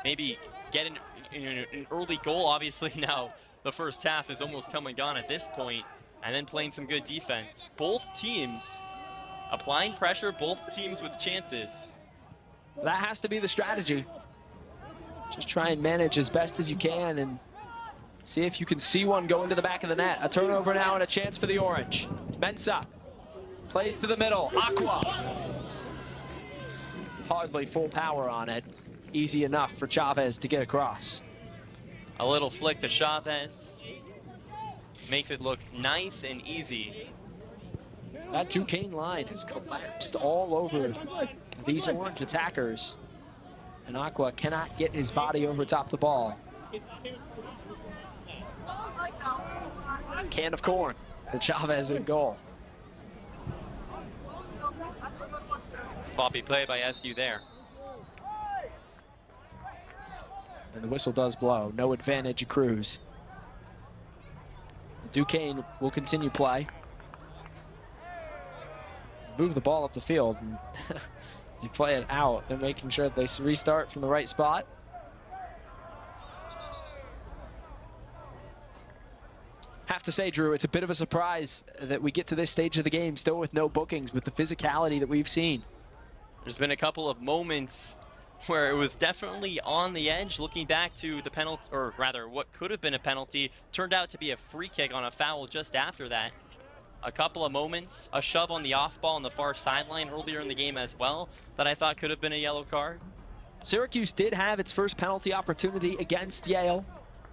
maybe get an early goal. Obviously now the first half is almost come and gone at this point, and then playing some good defense. Both teams applying pressure, both teams with chances. That has to be the strategy. Just try and manage as best as you can and see if you can see one go into the back of the net. A turnover now and a chance for the Orange. Mensah plays to the middle. Aqua. Hardly full power on it. Easy enough for Chavez to get across. A little flick to Chavez. Makes it look nice and easy. That Duquesne line has collapsed all over these Orange attackers. And Aqua cannot get his body over top the ball. Can of corn for Chavez in goal. Sloppy play by SU there. And the whistle does blow. No advantage accrues. Duquesne will continue play. Move the ball up the field. And you play it out. They're making sure that they restart from the right spot. Have to say, Drew, it's a bit of a surprise that we get to this stage of the game still with no bookings, with the physicality that we've seen. There's been a couple of moments where it was definitely on the edge. Looking back to the penalty, or rather what could have been a penalty, turned out to be a free kick on a foul just after that. a couple of moments, a shove on the off ball on the far sideline earlier in the game as well, that I thought could have been a yellow card. Syracuse did have its first penalty opportunity against Yale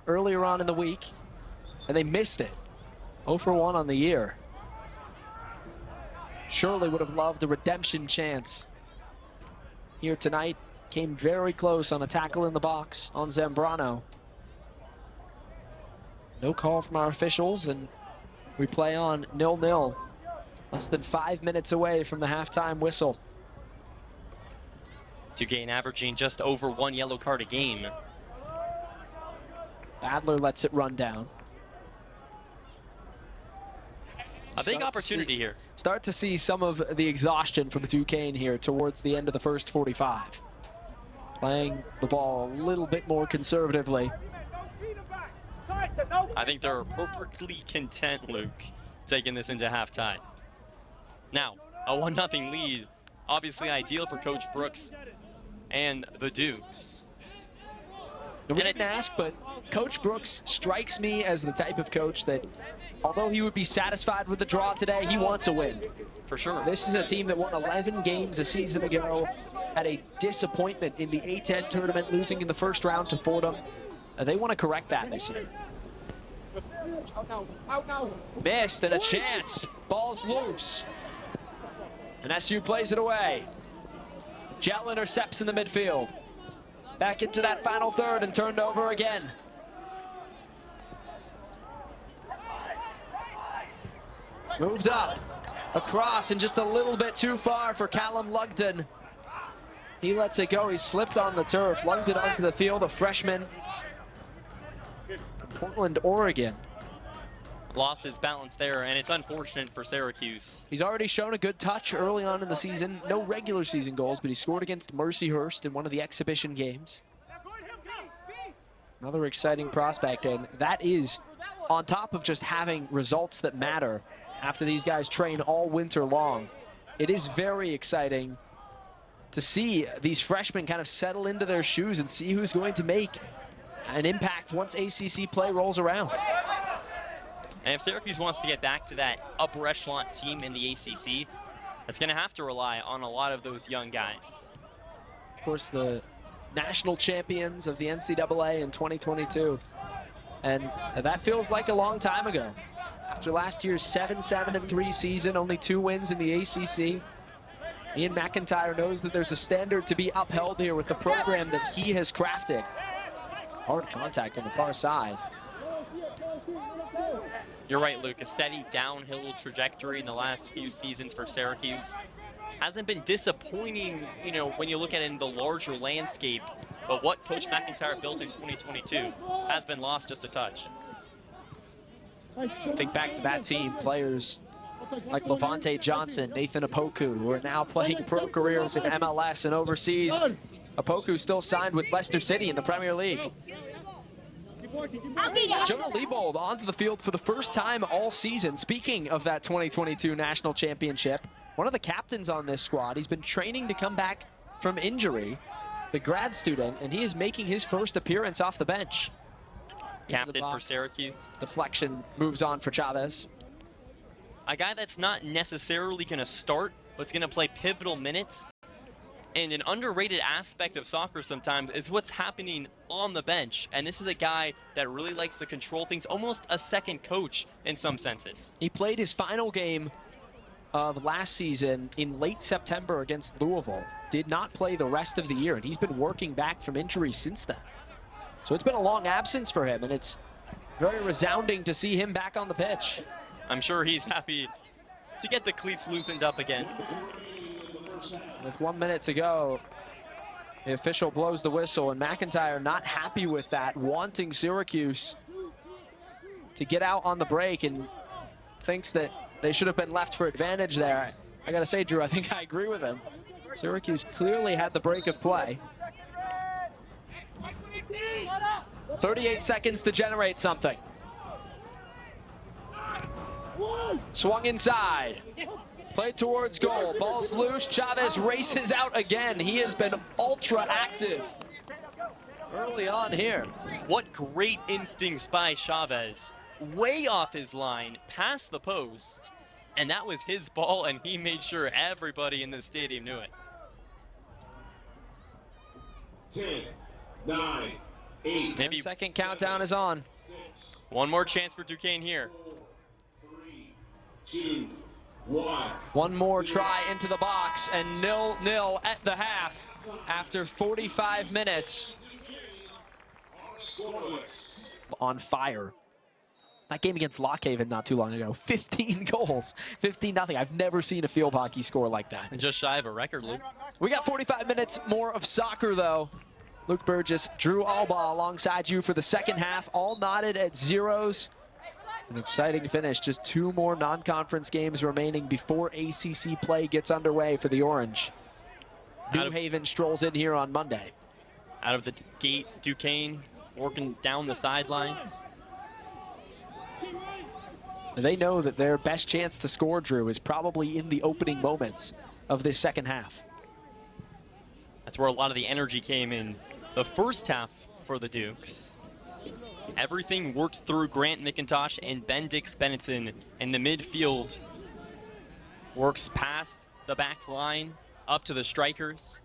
earlier on in the week, and they missed it. 0 for 1 on the year. Surely would have loved a redemption chance here tonight. Came very close on a tackle in the box on Zambrano. No call from our officials, and we play on 0-0. Less than 5 minutes away from the halftime whistle. Duquesne averaging just over 1 yellow card a game. Badler lets it run down. A big opportunity here. Start to see some of the exhaustion from Duquesne here towards the end of the first 45. Playing the ball a little bit more conservatively. I think they're perfectly content, Luke, taking this into halftime. Now, a 1-0 lead, obviously ideal for Coach Brooks and the Dukes. We didn't ask, but Coach Brooks strikes me as the type of coach that, although he would be satisfied with the draw today, he wants a win. For sure. This is a team that won 11 games a season ago, had a disappointment in the A10 tournament, losing in the first round to Fordham. They want to correct that this year. Missed and a chance. Ball's loose. And SU plays it away. Gel intercepts in the midfield. Back into that final third and turned over again. Moved up, across, and just a little bit too far for Callum Lugden. He lets it go. He slipped on the turf. Lugden onto the field, a freshman from Portland, Oregon. Lost his balance there, and it's unfortunate for Syracuse. He's already shown a good touch early on in the season. No regular season goals, but he scored against Mercyhurst in one of the exhibition games. Another exciting prospect, and that is on top of just having results that matter after these guys train all winter long. It is very exciting to see these freshmen kind of settle into their shoes and see who's going to make an impact once ACC play rolls around. And if Syracuse wants to get back to that upper echelon team in the ACC, it's going to have to rely on a lot of those young guys. Of course, the national champions of the NCAA in 2022. And that feels like a long time ago. After last year's 7-7-3 season, only 2 wins in the ACC, Ian McIntyre knows that there's a standard to be upheld here with the program that he has crafted. Hard contact on the far side. You're right, Luke. A steady downhill trajectory in the last few seasons for Syracuse. Hasn't been disappointing, you know, when you look at it in the larger landscape, but what Coach McIntyre built in 2022 has been lost just a touch. Think back to that team, players like Levante Johnson, Nathan Opoku, who are now playing pro careers in MLS and overseas. Opoku still signed with Leicester City in the Premier League. Jonah Liebold onto the field for the first time all season. Speaking of that 2022 national championship, one of the captains on this squad. He's been training to come back from injury, the grad student, and he is making his first appearance off the bench. Captain for Syracuse. Deflection moves on for Chavez. A guy that's not necessarily going to start, but it's going to play pivotal minutes. And an underrated aspect of soccer sometimes is what's happening on the bench. And this is a guy that really likes to control things, almost a second coach in some senses. He played his final game of last season in late September against Louisville. Did not play the rest of the year, and he's been working back from injury since then. So it's been a long absence for him, and it's very resounding to see him back on the pitch. I'm sure he's happy to get the cleats loosened up again. With 1 minute to go, the official blows the whistle, and McIntyre not happy with that, wanting Syracuse to get out on the break, and thinks that they should have been left for advantage there. I gotta say, Drew, I think I agree with him. Syracuse clearly had the break of play. 38 seconds to generate something. Swung inside. Played towards goal. Ball's loose. Chavez races out again. He has been ultra active early on here. What great instincts by Chavez. Way off his line, past the post. And that was his ball, and he made sure everybody in the stadium knew it. 10, 9, 8. Maybe 10-second countdown is on. one more chance for Duquesne here. 3, 2, 1. One more try into the box, and 0-0 at the half after 45 minutes. Scoreless. On fire. That game against Lockhaven not too long ago, 15 goals, 15-0. I've never seen a field hockey score like that. And just shy of a record, Luke. We got 45 minutes more of soccer, though. Luke Burgess, Drew Albaugh alongside you for the second half, all knotted at zeros. An exciting finish, just 2 more non-conference games remaining before ACC play gets underway for the Orange. New Haven strolls in here on Monday. Out of the gate, Duquesne working down the sidelines. They know that their best chance to score, Drew, is probably in the opening moments of this second half. That's where a lot of the energy came in the first half for the Dukes. Everything works through Grant McIntosh and Bendix Bennetson, and the midfield works past the back line up to the strikers.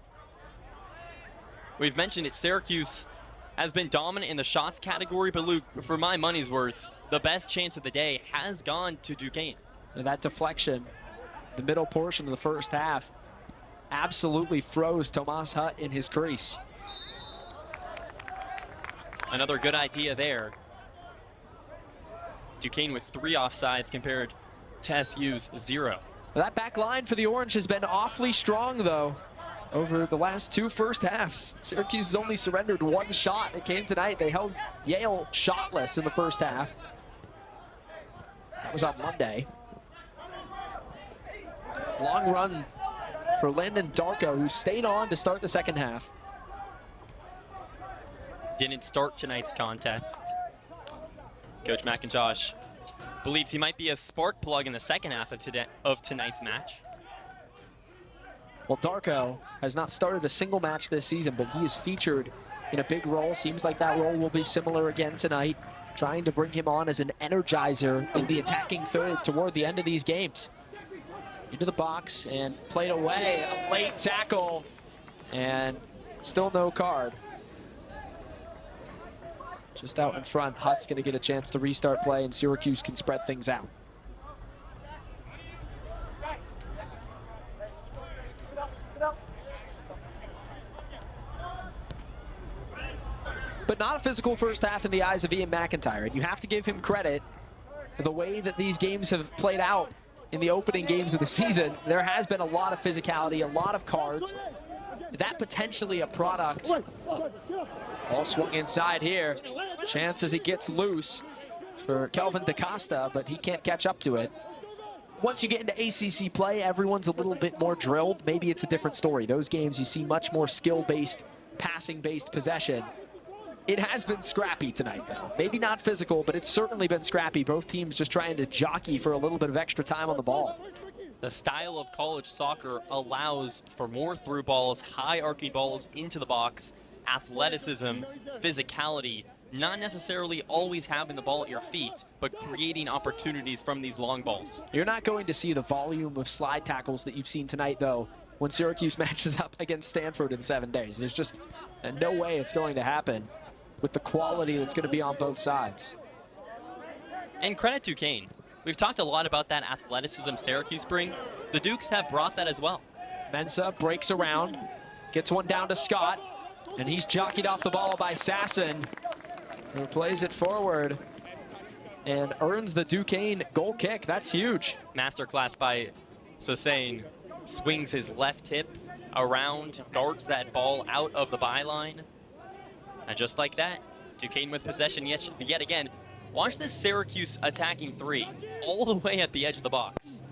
We've mentioned it, Syracuse has been dominant in the shots category, but Luke, for my money's worth, the best chance of the day has gone to Duquesne. And that deflection, the middle portion of the first half, absolutely froze Tomas Hutt in his crease. Another good idea there. Duquesne with 3 offsides compared to SU's 0. That back line for the Orange has been awfully strong, though, over the last 2 first halves. Syracuse has only surrendered 1 shot. It came tonight. They held Yale shotless in the first half. That was on Monday. Long run for Landon Darko, who stayed on to start the second half. Didn't start tonight's contest. Coach McIntosh believes he might be a spark plug in the second half of tonight's match. Well, Darko has not started a single match this season, but he is featured in a big role. Seems like that role will be similar again tonight, trying to bring him on as an energizer in the attacking third toward the end of these games. Into the box and played away. A late tackle, and still no card. Just out in front, Hutt's going to get a chance to restart play, and Syracuse can spread things out. But not a physical first half in the eyes of Ian McIntyre. And you have to give him credit. The way that these games have played out in the opening games of the season, there has been a lot of physicality, a lot of cards. That potentially a product. Ball swung inside here. Chance as it gets loose for Kelvin DaCosta, but he can't catch up to it. Once you get into ACC play, everyone's a little bit more drilled. Maybe it's a different story. Those games, you see much more skill-based, passing-based possession. It has been scrappy tonight, though. Maybe not physical, but it's certainly been scrappy. Both teams just trying to jockey for a little bit of extra time on the ball. The style of college soccer allows for more through balls, high arcing balls into the box, athleticism, physicality, not necessarily always having the ball at your feet, but creating opportunities from these long balls. You're not going to see the volume of slide tackles that you've seen tonight, though, when Syracuse matches up against Stanford in 7 days. There's just no way it's going to happen with the quality that's going to be on both sides. And credit to Duquesne. We've talked a lot about that athleticism Syracuse brings. The Dukes have brought that as well. Mensah breaks around, gets one down to Scott, and he's jockeyed off the ball by Sasson, who plays it forward and earns the Duquesne goal kick. That's huge. Masterclass by Sasson. Swings his left hip around, guards that ball out of the byline. And just like that, Duquesne with possession yet again. Watch this Syracuse attacking 3, all the way at the edge of the box.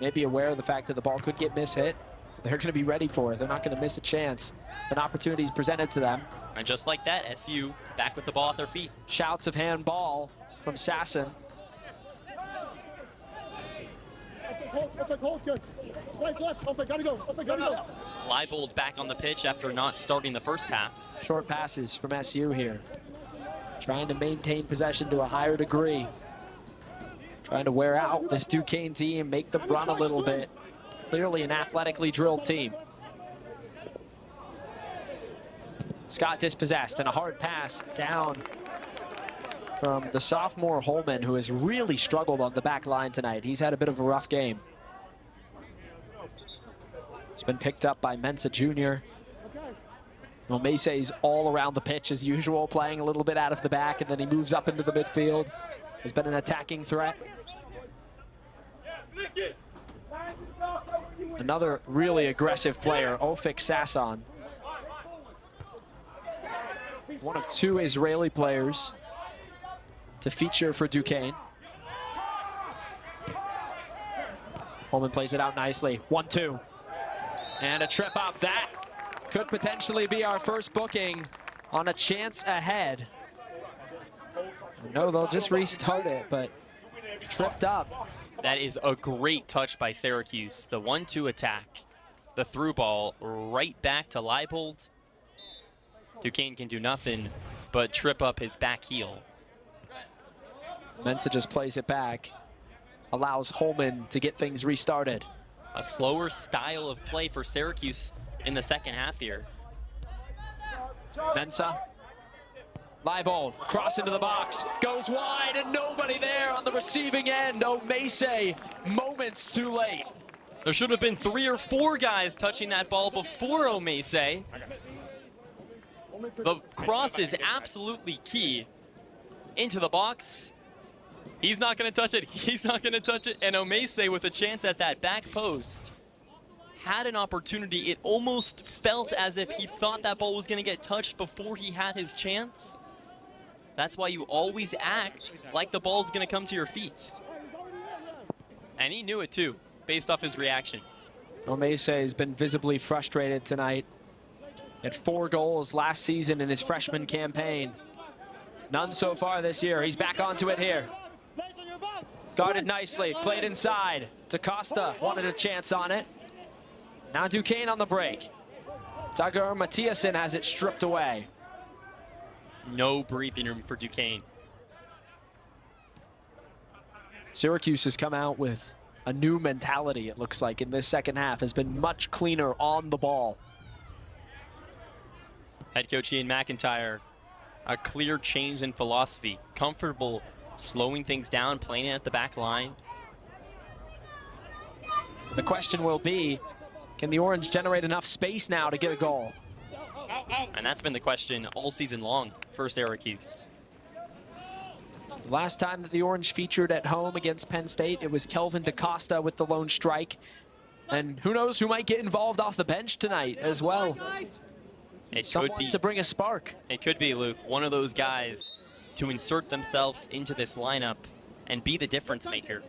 Maybe aware of the fact that the ball could get mishit. They're going to be ready for it. They're not going to miss a chance. An opportunity is presented to them. And just like that, SU back with the ball at their feet. Shouts of handball from Sasson. Leibold back on the pitch after not starting the first half. Short passes from SU here. Trying to maintain possession to a higher degree. Trying to wear out this Duquesne team, make them run a little bit. Clearly an athletically drilled team. Scott dispossessed and a hard pass down from the sophomore Holman, who has really struggled on the back line tonight. He's had a bit of a rough game. It's been picked up by Mensah Jr. Omese's all around the pitch as usual, playing a little bit out of the back, and then he moves up into the midfield. Has been an attacking threat. Another really aggressive player, Ofik Sasson. One of 2 Israeli players to feature for Duquesne. Holman plays it out nicely. 1-2. And a trip up. That could potentially be our first booking on a chance ahead. No, they'll just restart it, but tripped up. That is a great touch by Syracuse. The 1-2 attack. The through ball right back to Leibold. Duquesne can do nothing but trip up his back heel. Mensah just plays it back. Allows Holman to get things restarted. A slower style of play for Syracuse in the second half here. Mensah. Leibold, cross into the box, goes wide, and nobody there on the receiving end. Omese, moments too late. There should have been 3 or 4 guys touching that ball before Omese. The cross is absolutely key. Into the box. He's not going to touch it. He's not going to touch it. And Omese with a chance at that back post. Had an opportunity. It almost felt as if he thought that ball was going to get touched before he had his chance. That's why you always act like the ball's going to come to your feet. And he knew it too, based off his reaction. Omese has been visibly frustrated tonight. Had 4 goals last season in his freshman campaign. None so far this year. He's back onto it here. Guarded nicely, played inside. DaCosta wanted a chance on it. Now Duquesne on the break. Tagar Mathiasen has it stripped away. No breathing room for Duquesne. Syracuse has come out with a new mentality, it looks like, in this second half. Has been much cleaner on the ball. Head coach Ian McIntyre, a clear change in philosophy. Comfortable slowing things down, playing it at the back line. The question will be, can the Orange generate enough space now to get a goal? And that's been the question all season long for Syracuse. Last time that the Orange featured at home against Penn State, it was Kelvin DaCosta with the lone strike. And who knows who might get involved off the bench tonight as well. It Someone could be to bring a spark. It could be, Luke, one of those guys to insert themselves into this lineup and be the difference maker.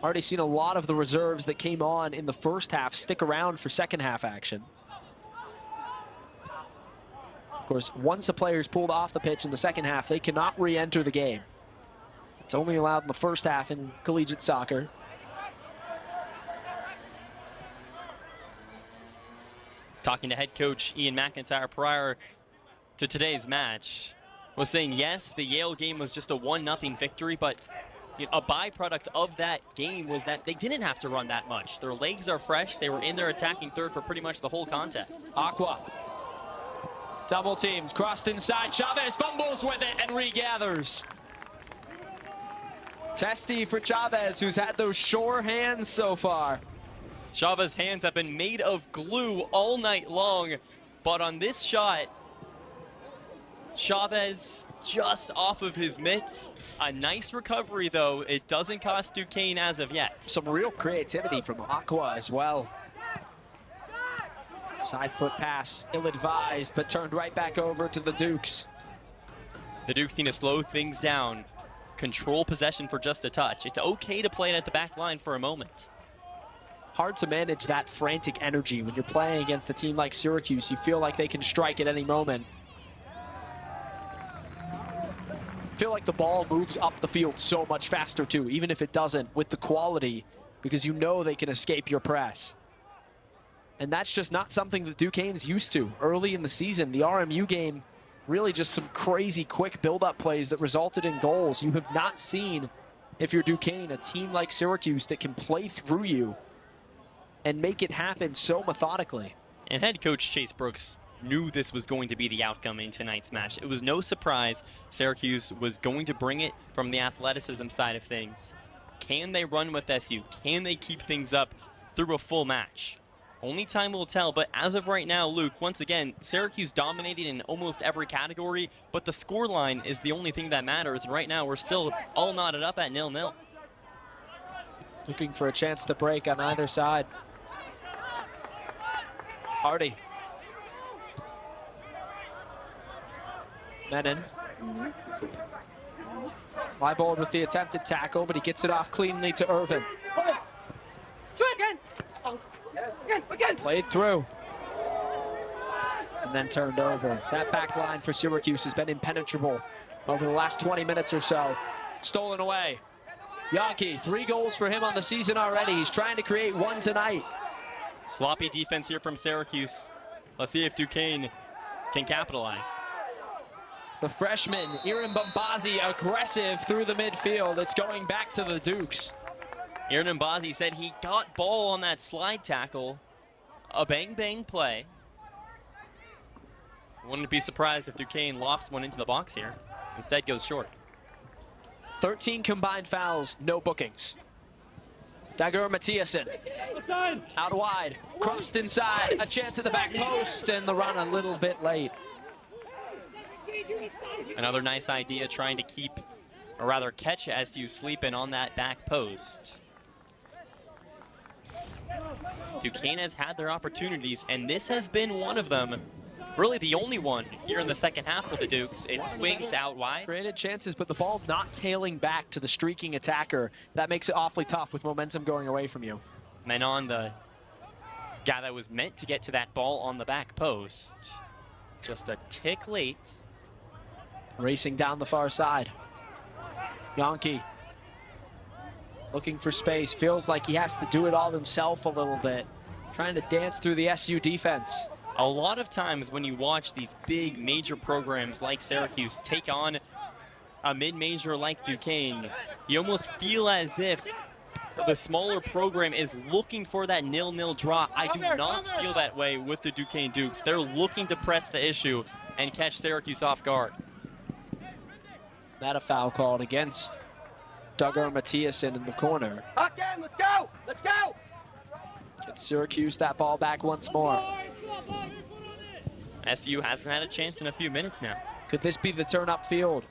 Already seen a lot of the reserves that came on in the first half stick around for second half action. Of course, once a player is pulled off the pitch in the second half, they cannot re-enter the game. It's only allowed in the first half in collegiate soccer. Talking to head coach Ian McIntyre prior to today's match, was saying yes, the Yale game was just a 1-0 victory, but a byproduct of that game was that they didn't have to run that much. Their legs are fresh. They were in their attacking third for pretty much the whole contest. Aqua. Double teams, crossed inside. Chavez fumbles with it and regathers. Testy for Chavez, who's had those sure hands so far. Chavez's hands have been made of glue all night long, but on this shot, Chavez just off of his mitts. A nice recovery, though. It doesn't cost Duquesne as of yet. Some real creativity from Aqua as well. Side foot pass, ill-advised, but turned right back over to the Dukes. The Dukes need to slow things down, control possession for just a touch. It's okay to play it at the back line for a moment. Hard to manage that frantic energy when you're playing against a team like Syracuse. You feel like they can strike at any moment. Feel like the ball moves up the field so much faster too, even if it doesn't, with the quality, because you know they can escape your press. And that's just not something that Duquesne's used to. Early in the season, the RMU game, really just some crazy quick build-up plays that resulted in goals you have not seen if you're Duquesne, a team like Syracuse that can play through you and make it happen so methodically. And head coach Chase Brooks knew this was going to be the outcome in tonight's match. It was no surprise Syracuse was going to bring it from the athleticism side of things. Can they run with SU? Can they keep things up through a full match? Only time will tell, but as of right now, Luke, once again, Syracuse dominated in almost every category, but the scoreline is the only thing that matters. And right now, we're still all knotted up at 0-0. Looking for a chance to break on either side. Hardy. Menon. Leibold with the attempted tackle, but he gets it off cleanly to Irvin. Played through. And then turned over. That back line for Syracuse has been impenetrable over the last 20 minutes or so. Stolen away. Yankee, 3 goals for him on the season already. He's trying to create 1 tonight. Sloppy defense here from Syracuse. Let's see if Duquesne can capitalize. The freshman, Iran Bambazi, aggressive through the midfield. It's going back to the Dukes. Iran Bambazi said he got ball on that slide tackle. A bang-bang play. Wouldn't be surprised if Duquesne lofts one into the box here. Instead goes short. 13 combined fouls, no bookings. Dagur Mathiasen, out wide, crossed inside, a chance at the back post, and the run a little bit late. Another nice idea, trying to keep, or rather catch SU sleeping on that back post. Duquesne has had their opportunities, and this has been one of them. Really the only one here in the second half for the Dukes. It swings out wide. Created chances, but the ball not tailing back to the streaking attacker. That makes it awfully tough with momentum going away from you. Menon, the guy that was meant to get to that ball on the back post. Just a tick late. Racing down the far side. Yankee looking for space. Feels like he has to do it all himself a little bit. Trying to dance through the SU defense. A lot of times when you watch these big major programs like Syracuse take on a mid-major like Duquesne, you almost feel as if the smaller program is looking for that 0-0 draw. I do not feel that way with the Duquesne Dukes. They're looking to press the issue and catch Syracuse off guard. That a foul called against Dagur Mathiasen in the corner. Again, let's go! Let's go! Gets Syracuse that ball back once more. SU hasn't had a chance in a few minutes now. Could this be the turn up field?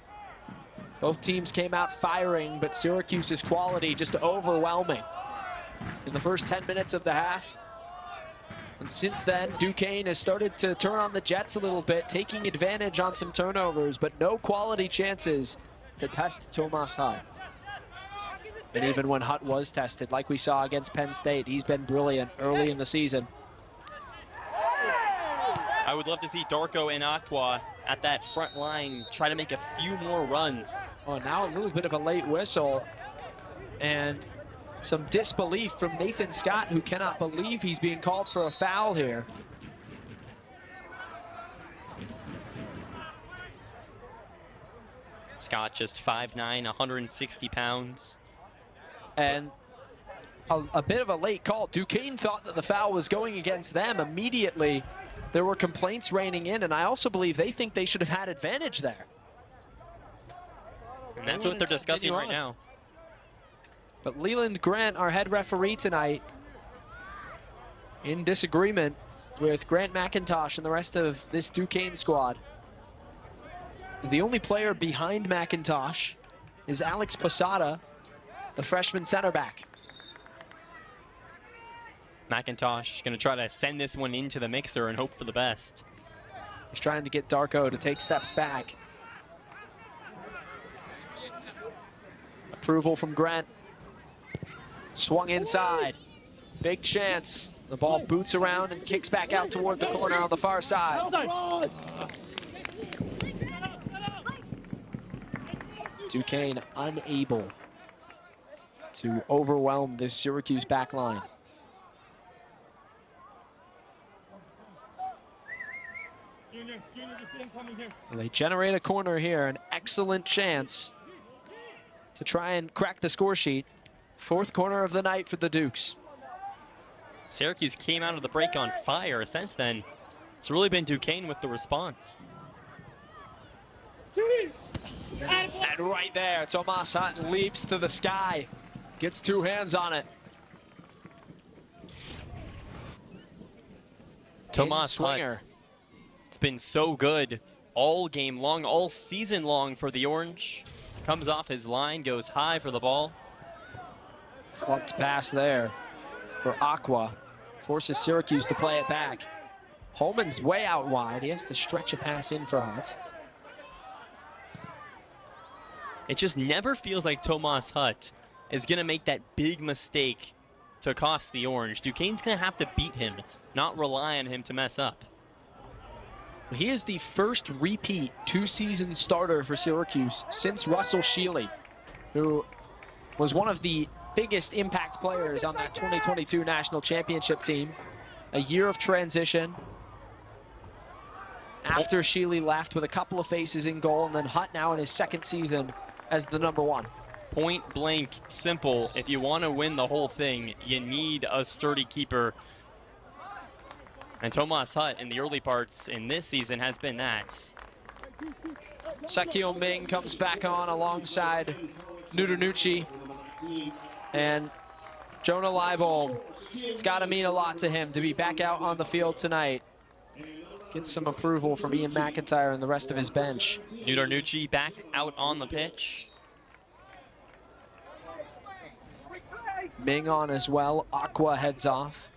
Both teams came out firing, but Syracuse's quality just overwhelming in the first 10 minutes of the half. And since then, Duquesne has started to turn on the Jets a little bit, taking advantage on some turnovers, but no quality chances to test Thomas Hutt. And even when Hutt was tested, like we saw against Penn State, he's been brilliant early in the season. I would love to see Darko and Aqua at that front line try to make a few more runs. Oh, now a little bit of a late whistle and some disbelief from Nathan Scott, who cannot believe he's being called for a foul here. Scott just 5'9", 160 pounds. And a bit of a late call. Duquesne thought that the foul was going against them immediately. There were complaints raining in, and I also believe they think they should have had advantage there. And that's what they're discussing right now. But Leland Grant, our head referee tonight, in disagreement with Grant McIntosh and the rest of this Duquesne squad. The only player behind McIntosh is Alex Posada, the freshman center back. McIntosh going to try to send this one into the mixer and hope for the best. He's trying to get Darko to take steps back. Approval from Grant. Swung inside. Big chance. The ball boots around and kicks back out toward the corner on the far side. Duquesne unable to overwhelm this Syracuse back line. And they generate a corner here, an excellent chance to try and crack the score sheet. Fourth corner of the night for the Dukes. Syracuse came out of the break on fire. Since then, it's really been Duquesne with the response. And right there, Tomas Hutt leaps to the sky. Gets two hands on it. Tomas Hutt, it's been so good all game long, all season long for the Orange. Comes off his line, goes high for the ball. Flunked pass there for Aqua. Forces Syracuse to play it back. Holman's way out wide. He has to stretch a pass in for Hutt. It just never feels like Tomas Hutt is going to make that big mistake to cost the Orange. Duquesne's going to have to beat him, not rely on him to mess up. He is the first repeat two-season starter for Syracuse since Russell Shealy, who was one of the biggest impact players on that 2022 national championship team. A year of transition after Shealy left with a couple of faces in goal, and then Hutt now in his second season as the #1. Point blank simple. If you want to win the whole thing, you need a sturdy keeper. And Tomas Hutt in the early parts in this season has been that. Sekio Ming comes back on alongside Nudanucci. And Jonah Leibold, it's got to mean a lot to him to be back out on the field tonight. Get some approval from Ian McIntyre and the rest of his bench. Nudanucci back out on the pitch. Ming on as well. Aqua heads off.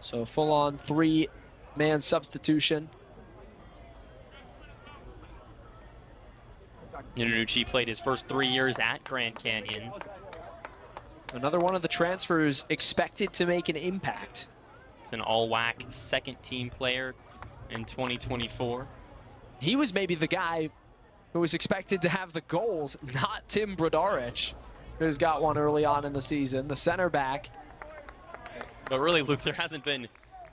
So full-on three-man substitution. Nudanucci played his first 3 years at Grand Canyon. Another one of the transfers expected to make an impact. He's an all-WAC second-team player in 2024. He was maybe the guy who was expected to have the goals, not Tim Brodaric, who's got one early on in the season, the center back. But really, Luke, there hasn't been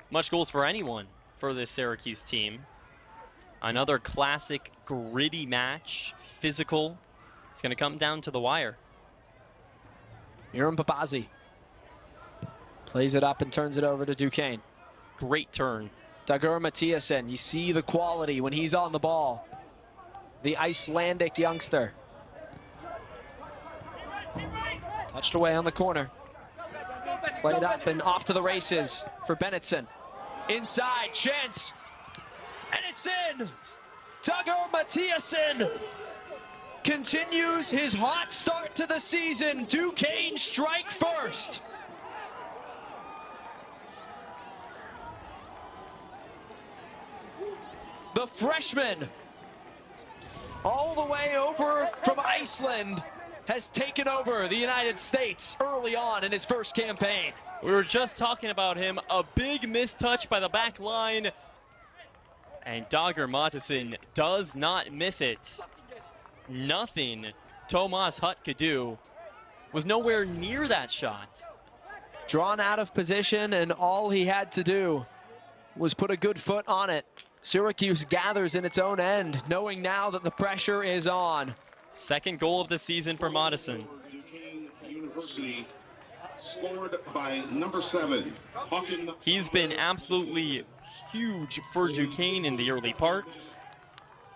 much goals for anyone for this Syracuse team. Another classic gritty match, physical. It's going to come down to the wire. Miram Babazi plays it up and turns it over to Duquesne. Great turn. Dagur Mathiasen, you see the quality when he's on the ball. The Icelandic youngster. Touched away on the corner. Played up and off to the races for Bennetson. Inside, chance. And it's in! Dagur Mathiasen continues his hot start to the season. Duquesne strike first. The freshman, all the way over from Iceland, has taken over the United States early on in his first campaign. We were just talking about him. A big mistouch by the back line. And Dagur Mathiasen does not miss it. Nothing Tomas Hutt could do was nowhere near that shot. Drawn out of position, and all he had to do was put a good foot on it. Syracuse gathers in its own end, knowing now that the pressure is on. Second goal of the season for Mathiasen. Duquesne University, scored by #7. He's been absolutely huge for Duquesne in the early parts.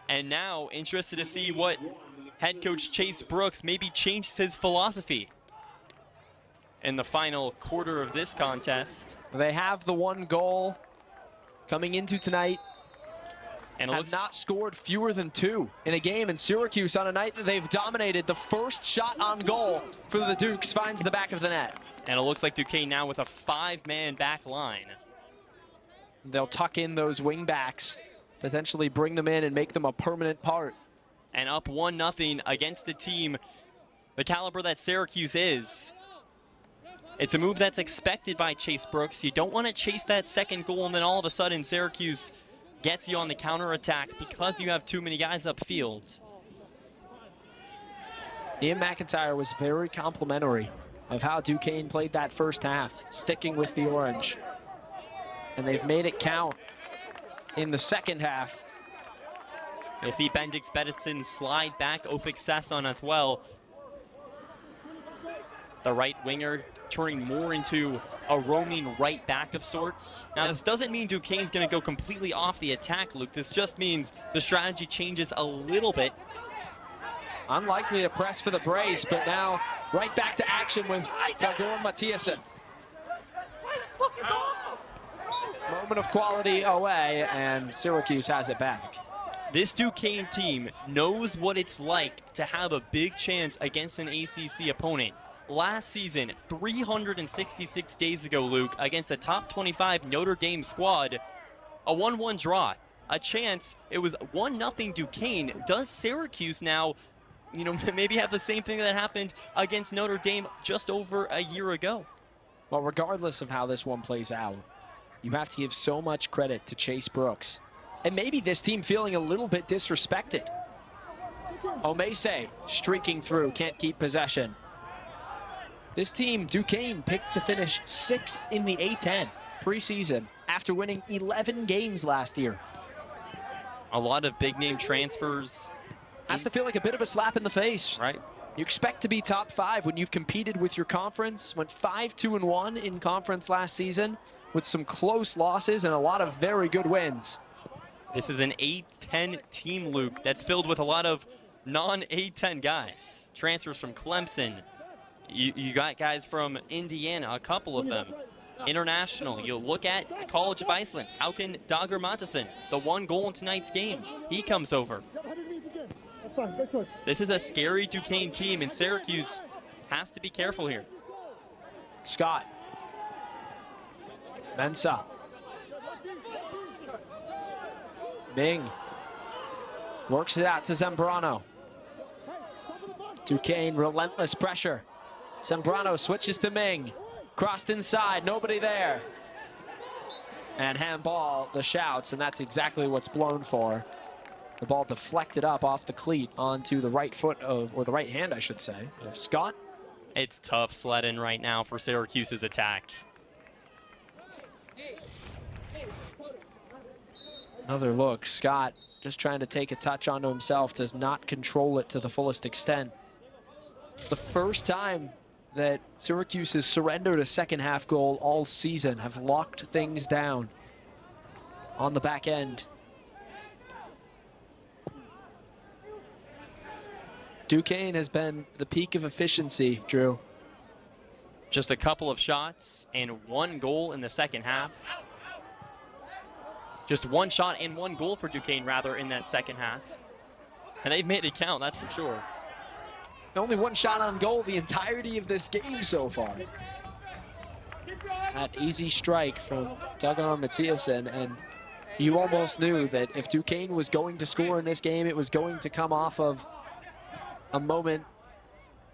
And now, interested to see what head coach Chase Brooks maybe changed his philosophy in the final quarter of this contest. They have the one goal coming into tonight. And have not scored fewer than 2 in a game, in Syracuse on a night that they've dominated. The first shot on goal for the Dukes finds the back of the net. And it looks like Duquesne now with a 5-man back line. They'll tuck in those wing backs, potentially bring them in and make them a permanent part. And up 1-0 against the team the caliber that Syracuse is. It's a move that's expected by Chase Brooks. You don't want to chase that second goal and then all of a sudden Syracuse gets you on the counterattack because you have too many guys upfield. Ian McIntyre was very complimentary of how Duquesne played that first half, sticking with the orange. And they've made it count in the second half. You'll see Bendix Beditson slide back, Ofik Sasson as well. The right winger turning more into a roaming right back of sorts. Now, this doesn't mean Duquesne's going to go completely off the attack, Luke. This just means the strategy changes a little bit. Unlikely to press for the brace, but now right back to action with Gagor Mathiasen. Moment of quality away, and Syracuse has it back. This Duquesne team knows what it's like to have a big chance against an ACC opponent. Last season, 366 days ago, Luke, against the top 25 Notre Dame squad, a 1-1 draw. A chance, it was 1-0 Duquesne. Does Syracuse now, maybe have the same thing that happened against Notre Dame just over a year ago? Well, regardless of how this one plays out, you have to give so much credit to Chase Brooks. And maybe this team feeling a little bit disrespected. Omese streaking through, can't keep possession. This team, Duquesne, picked to finish 6th in the A10 preseason after winning 11 games last year. A lot of big-name transfers. Has to feel like a bit of a slap in the face. Right. You expect to be top 5 when you've competed with your conference. Went 5-2-1 in conference last season with some close losses and a lot of very good wins. This is an A10 team, Luke, that's filled with a lot of non-A10 guys. Transfers from Clemson. You got guys from Indiana, a couple of them. International, you look at College of Iceland. How can Dagor Mathiasen, the 1 goal in tonight's game, he comes over. This is a scary Duquesne team, and Syracuse has to be careful here. Scott. Mensah. Ming. Works it out to Zambrano. Duquesne, relentless pressure. Zambrano switches to Ming. Crossed inside, nobody there. And handball, the shouts, and that's exactly what's blown for. The ball deflected up off the cleat onto the right foot of, or the right hand, I should say, of Scott. It's tough sledding right now for Syracuse's attack. Another look. Scott just trying to take a touch onto himself, does not control it to the fullest extent. It's the first time that Syracuse has surrendered a second half goal all season, have locked things down on the back end. Duquesne has been the peak of efficiency, Drew. Just a couple of shots and 1 goal in the second half. Just 1 shot and 1 goal for Duquesne, rather, in that second half. And they've made it count, that's for sure. Only 1 shot on goal the entirety of this game so far. That easy strike from Gagor Mathiasen, and you almost knew that if Duquesne was going to score in this game, it was going to come off of a moment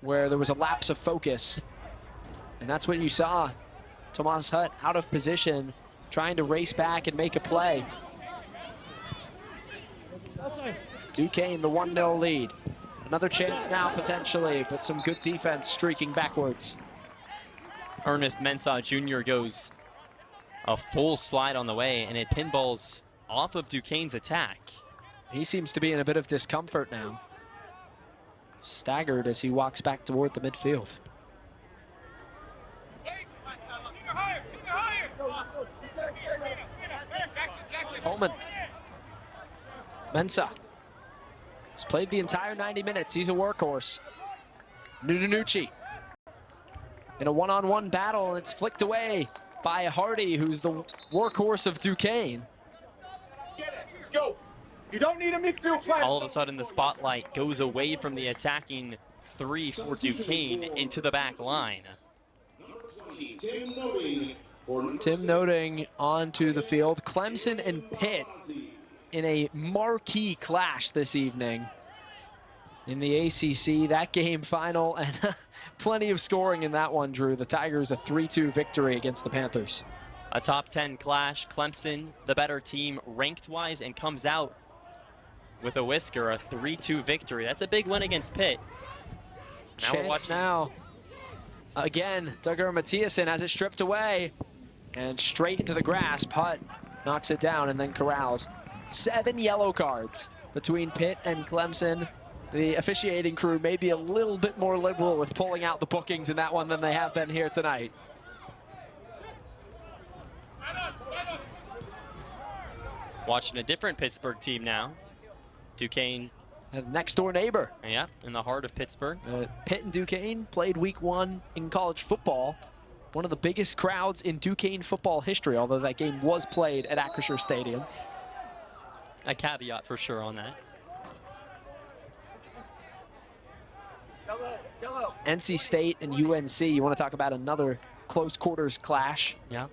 where there was a lapse of focus. And that's what you saw. Tomas Hutt out of position, trying to race back and make a play. Duquesne, the 1-0 lead. Another chance now, potentially, but some good defense streaking backwards. Ernest Mensah Jr. goes a full slide on the way, and it pinballs off of Duquesne's attack. He seems to be in a bit of discomfort now. Staggered as he walks back toward the midfield. Coleman. Mensah. He's played the entire 90 minutes. He's a workhorse. Nudanucci in a one-on-one battle, and it's flicked away by Hardy, who's the workhorse of Duquesne. Let's go. You don't need a midfield player. All of a sudden, the spotlight goes away from the attacking 3 for Duquesne into the back line. Tim Noding onto the field. Clemson and Pitt in a marquee clash this evening in the ACC. That game final, and plenty of scoring in that one, Drew. The Tigers a 3-2 victory against the Panthers. A top 10 clash. Clemson, the better team ranked-wise, and comes out with a whisker, a 3-2 victory. That's a big win against Pitt. Chance now. Again, Gagor Mathiasen has it stripped away and straight into the grasp. Hutt knocks it down and then corrals. 7 yellow cards between Pitt and Clemson. The officiating crew may be a little bit more liberal with pulling out the bookings in that one than they have been here tonight. Watching a different Pittsburgh team now. Duquesne. A next door neighbor. Yeah, in the heart of Pittsburgh. Pitt and Duquesne played week 1 in college football. One of the biggest crowds in Duquesne football history, although that game was played at Acrisure Stadium. A caveat for sure on that. NC State and UNC, you want to talk about another close quarters clash. Yeah.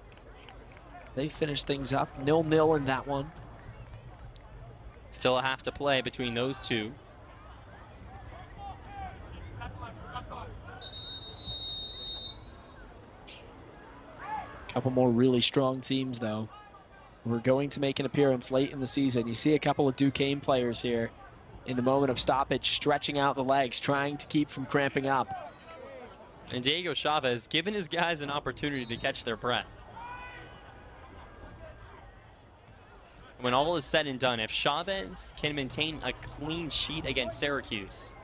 They finished things up 0-0 in that one. Still a half to play between those two. Couple more really strong teams, though. We're going to make an appearance late in the season. You see a couple of Duquesne players here in the moment of stoppage, stretching out the legs, trying to keep from cramping up. And Diego Chavez giving his guys an opportunity to catch their breath. When all is said and done, if Chavez can maintain a clean sheet against Syracuse,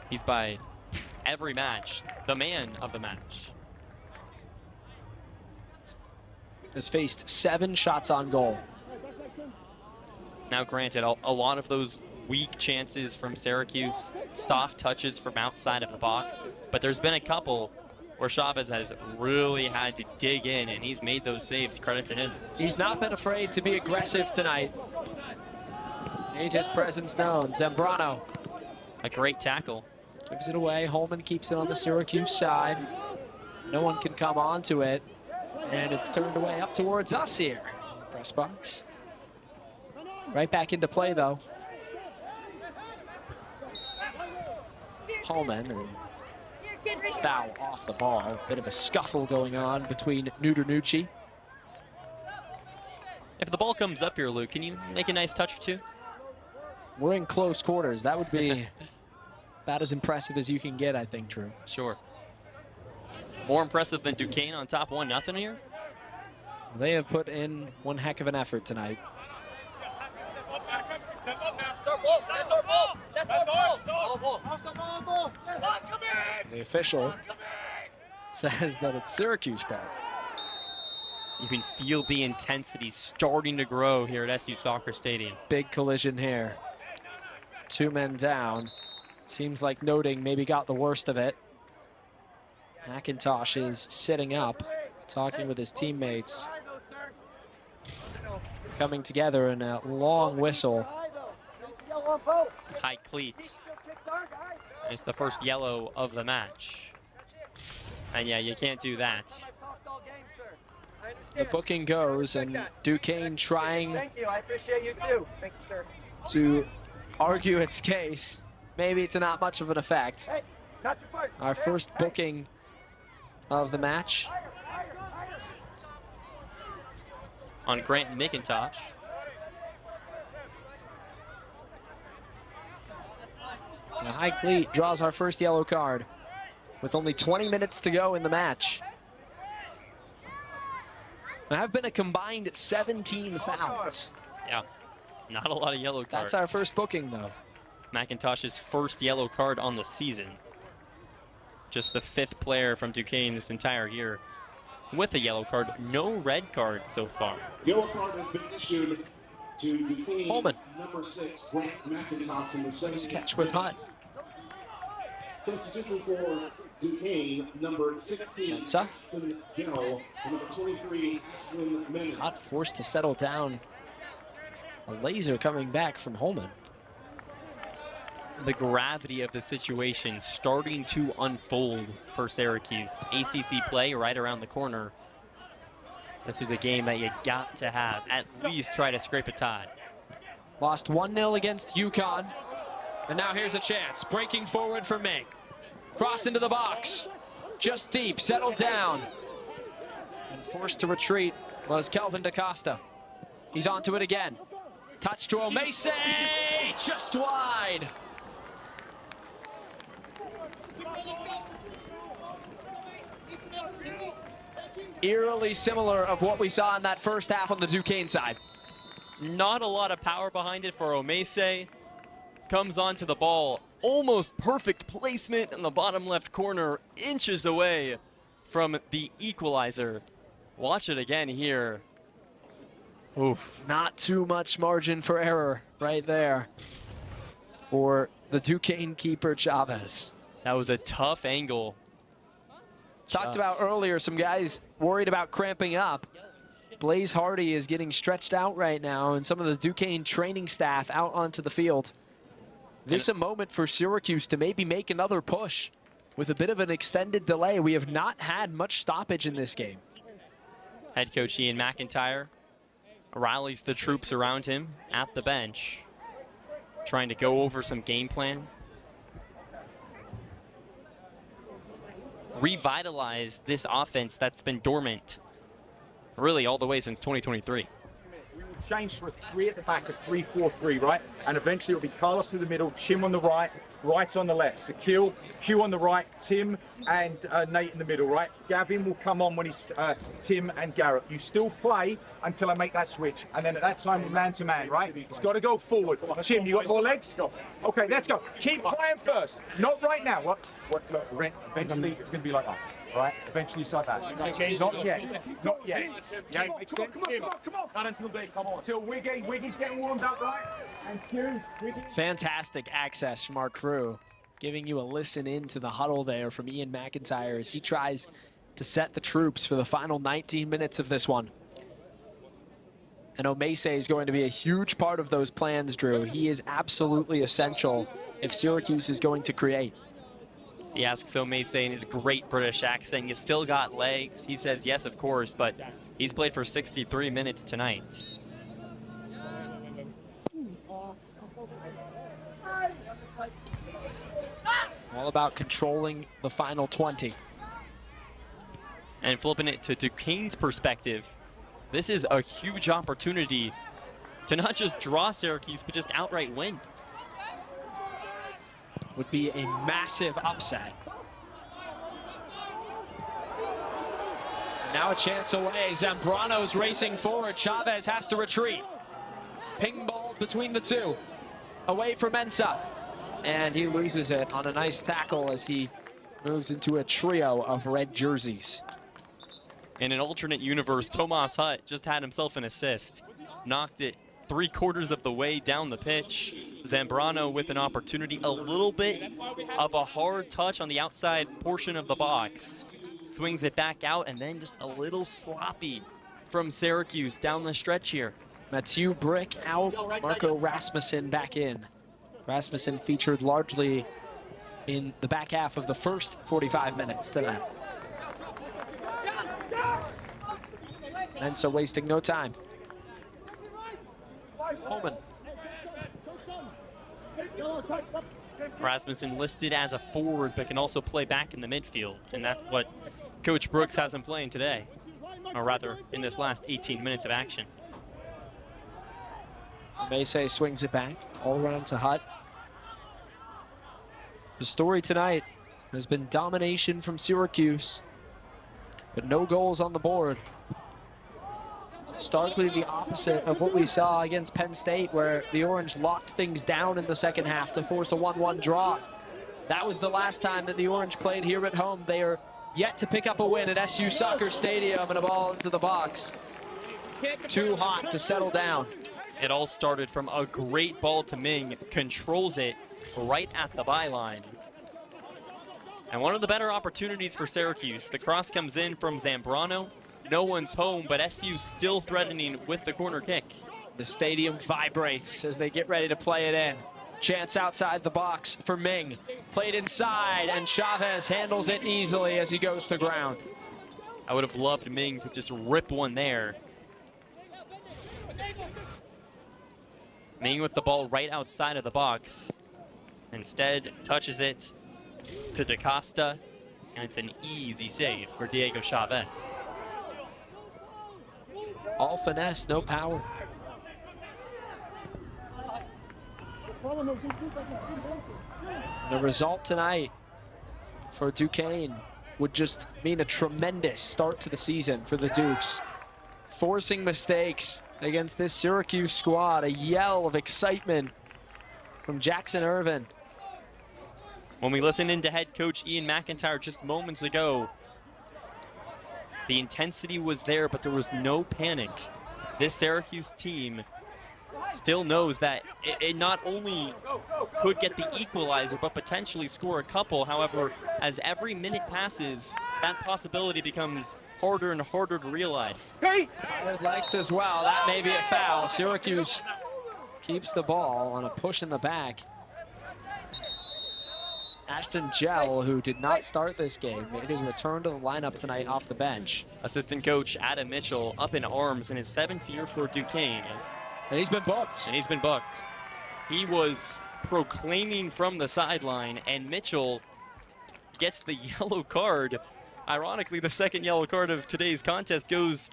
he's by every match the man of the match. Has faced 7 shots on goal. Now granted, a lot of those weak chances from Syracuse, soft touches from outside of the box, but there's been a couple where Chavez has really had to dig in, and he's made those saves. Credit to him. He's not been afraid to be aggressive tonight. Made his presence known. Zambrano. A great tackle. Gives it away. Holman keeps it on the Syracuse side. No one can come onto it. And it's turned away up towards us here in the press box. Right back into play, though. Holman, and foul off the ball. Bit of a scuffle going on between Nudernucci. If the ball comes up here, Luke, can you make a nice touch or two? We're in close quarters. That would be about as impressive as you can get, I think, Drew. Sure. More impressive than Duquesne on top 1-0 here? They have put in one heck of an effort tonight. The official says that it's Syracuse ball. You can feel the intensity starting to grow here at SU Soccer Stadium. Big collision here. 2 men down. Seems like Noding maybe got the worst of it. McIntosh is sitting up, talking with his teammates. Coming together in a long whistle. High cleats. It's the first yellow of the match. And yeah, you can't do that. The booking goes, and Duquesne trying to argue its case, maybe to not much of an effect. Our first booking of the match on Grant McIntosh. And a high cleat draws our first yellow card with only 20 minutes to go in the match. There have been a combined 17 fouls. Yeah, not a lot of yellow cards. That's our first booking, though. McIntosh's first yellow card on the season. Just the 5th player from Duquesne this entire year with a yellow card. No red cards so far. Yellow card has been issued to Duquesne. Holman. Number 6, Grant McIntosh from the second. Nice catch with Hutt. Substitution for Duquesne, number 16, Mensa. Ashton General, and number 23, Ashton Menon. Hutt forced to settle down. A laser coming back from Holman. The gravity of the situation starting to unfold for Syracuse. ACC play right around the corner. This is a game that you got to have. At least try to scrape a tie. Lost 1-0 against UConn. And now here's a chance. Breaking forward for Ming. Cross into the box. Just deep, settled down. And forced to retreat was Kelvin DaCosta. He's onto it again. Touch to Omese, just wide. Eerily similar of what we saw in that first half on the Duquesne side. Not a lot of power behind it for Omese. Comes onto the ball. Almost perfect placement in the bottom left corner. Inches away from the equalizer. Watch it again here. Oof. Not too much margin for error right there for the Duquesne keeper, Chavez. That was a tough angle. Talked about earlier, some guys worried about cramping up. Blaze Hardy is getting stretched out right now, and some of the Duquesne training staff out onto the field. This is a moment for Syracuse to maybe make another push with a bit of an extended delay. We have not had much stoppage in this game. Head coach Ian McIntyre rallies the troops around him at the bench, trying to go over some game plan. Revitalize this offense that's been dormant really all the way since 2023. We will change to a 3 at the back, a 3-4-3, right? And eventually it'll be Carlos through the middle, Chim on the right, Wright on the left. So Q on the right, Tim and Nate in the middle, right? Gavin will come on when he's Tim and Garrett. You still play until I make that switch. And then at that time, we're man to man, right? It's got to go forward. Chim, you got more legs? Okay, let's go. Keep playing first. Not right now. What? Look, eventually it's going to be like that. Right, eventually it's like that. Not yet. Not yet. Yeah, makes sense. Come on. Not until they come on. Until Wiggy's getting warmed up, right? And Q, Wiggy. Fantastic access from our crew, giving you a listen into the huddle there from Ian McIntyre as he tries to set the troops for the final 19 minutes of this one. And Omese is going to be a huge part of those plans, Drew. He is absolutely essential if Syracuse is going to create. He asks Omese in his great British accent, you still got legs? He says yes, of course, but he's played for 63 minutes tonight. All about controlling the final 20. And flipping it to Duquesne's perspective, this is a huge opportunity to not just draw Syracuse, but just outright win. Would be a massive upset. Now a chance away. Zambrano's racing forward. Chavez has to retreat. Ping ball between the two. Away from Mensah. And he loses it on a nice tackle as he moves into a trio of red jerseys. In an alternate universe, Tomas Hutt just had himself an assist. Knocked it 3/4 of the way down the pitch. Zambrano with an opportunity, a little bit of a hard touch on the outside portion of the box. Swings it back out, and then just a little sloppy from Syracuse down the stretch here. Mathieu Brick out, Marco Rasmussen back in. Rasmussen featured largely in the back half of the first 45 minutes tonight. And so wasting no time. Holman. Rasmussen listed as a forward, but can also play back in the midfield, and that's what Coach Brooks has him playing today, or rather in this last 18 minutes of action. Mace swings it back, all around to Hutt. The story tonight has been domination from Syracuse, but no goals on the board. Starkly the opposite of what we saw against Penn State, where the Orange locked things down in the second half to force a 1-1 draw. That was the last time that the Orange played here at home. They are yet to pick up a win at SU Soccer Stadium, and a ball into the box. Too hot to settle down. It all started from a great ball to Ming, controls it right at the byline. And one of the better opportunities for Syracuse. The cross comes in from Zambrano. No one's home, but SU still threatening with the corner kick. The stadium vibrates as they get ready to play it in. Chance outside the box for Ming. Played inside, and Chavez handles it easily as he goes to ground. I would have loved Ming to just rip one there. Ming with the ball right outside of the box. Instead, touches it to DaCosta, and it's an easy save for Diego Chavez. All finesse, no power. The result tonight for Duquesne would just mean a tremendous start to the season for the Dukes. Forcing mistakes against this Syracuse squad. A yell of excitement from Jackson Irvin. When we listened into head coach Ian McIntyre just moments ago, the intensity was there, but there was no panic. This Syracuse team still knows that it not only could get the equalizer, but potentially score a couple. However, as every minute passes, that possibility becomes harder and harder to realize. Tired legs as well. That may be a foul. Syracuse keeps the ball on a push in the back. Ashton Gell, who did not start this game, made his return to the lineup tonight off the bench. Assistant coach Adam Mitchell up in arms in his 7th year for Duquesne. And he's been booked. He was proclaiming from the sideline, and Mitchell gets the yellow card. Ironically, the second yellow card of today's contest goes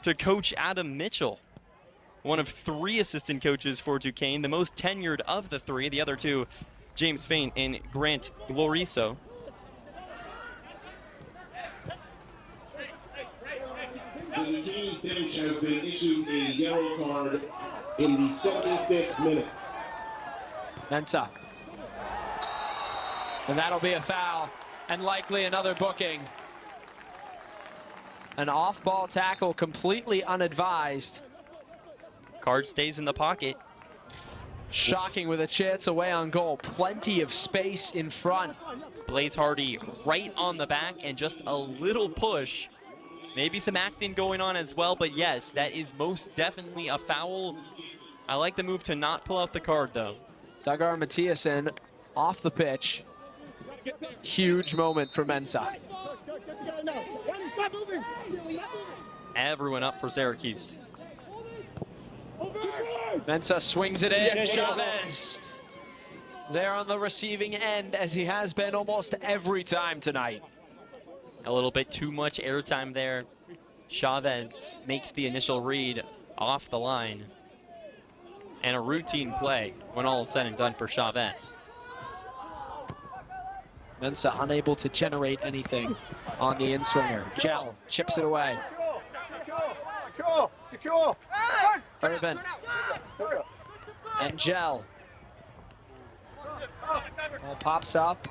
to Coach Adam Mitchell, one of 3 assistant coaches for Duquesne, the most tenured of the 3. The other 2, James Faint and Grant Gloriso. The Duquesne bench has been issued a yellow card in the 75th minute. Mensah. And that'll be a foul, and likely another booking. An off-ball tackle, completely unadvised. Card stays in the pocket. Shocking with a chance away on goal. Plenty of space in front. Blaze Hardy right on the back, and just a little push. Maybe some acting going on as well, but yes, that is most definitely a foul. I like the move to not pull out the card, though. Dagar Mathiasen off the pitch. Huge moment for Mensah. Everyone up for Syracuse. Mensah swings it in. Chavez there on the receiving end, as he has been almost every time tonight. A little bit too much airtime there. Chavez makes the initial read off the line. And a routine play when all is said and done for Chavez. Mensah unable to generate anything on the in-swinger. Gell chips it away. Secure. Irvin and Gell. Ball pops up.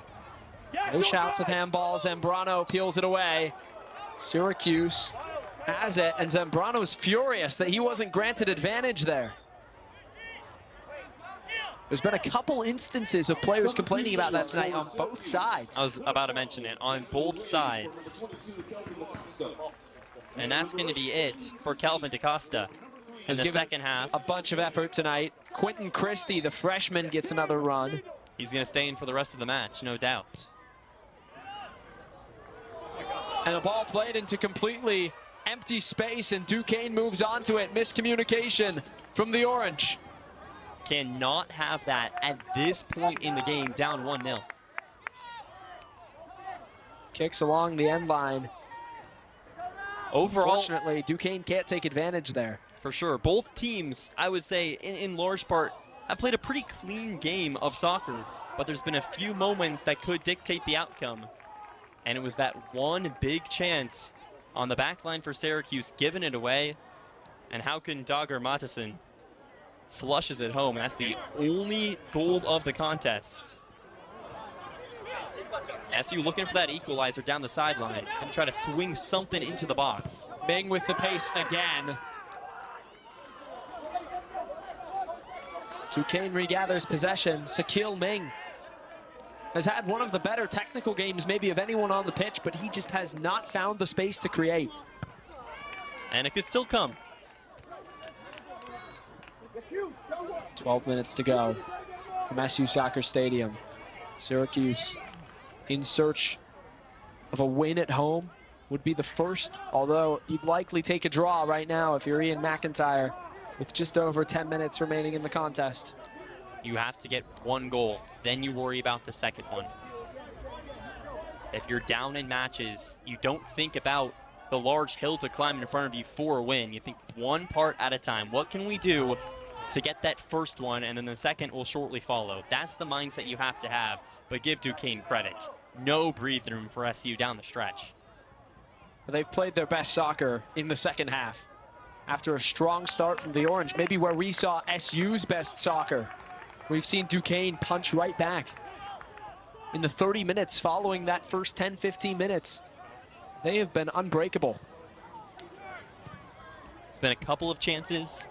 No shouts of handballs. Zambrano peels it away. Syracuse has it, and Zambrano's furious that he wasn't granted advantage there. There's been a couple instances of players complaining about that tonight on both sides. I was about to mention it, on both sides. And that's going to be it for Calvin DaCosta in the second half. A bunch of effort tonight. Quentin Christie, the freshman, gets another run. He's going to stay in for the rest of the match, no doubt. And the ball played into completely empty space, and Duquesne moves on to it. Miscommunication from the Orange. Cannot have that at this point in the game, down 1-0. Kicks along the end line. Overall, unfortunately, Duquesne can't take advantage there. For sure. Both teams, I would say, in large part, have played a pretty clean game of soccer, but there's been a few moments that could dictate the outcome. And it was that one big chance on the back line for Syracuse, giving it away. And how can Dagar Mathiasen flushes it home, and that's the only goal of the contest. SU looking for that equalizer down the sideline and try to swing something into the box. Ming with the pace again. Duquesne regathers possession. Sakil Ming has had one of the better technical games maybe of anyone on the pitch, but he just has not found the space to create. And it could still come. 12 minutes to go from SU Soccer Stadium. Syracuse in search of a win at home would be the first, although you'd likely take a draw right now if you're Ian McIntyre with just over 10 minutes remaining in the contest. You have to get one goal, then you worry about the second one. If you're down in matches, you don't think about the large hill to climb in front of you for a win. You think one part at a time. What can we do to get that first one, and then the second will shortly follow? That's the mindset you have to have, but give Duquesne credit. No breathing room for SU down the stretch. They've played their best soccer in the second half. after a strong start from the Orange. Maybe where we saw SU's best soccer. We've seen Duquesne punch right back. In the 30 minutes following that first 10-15 minutes, they have been unbreakable. It's been a couple of chances,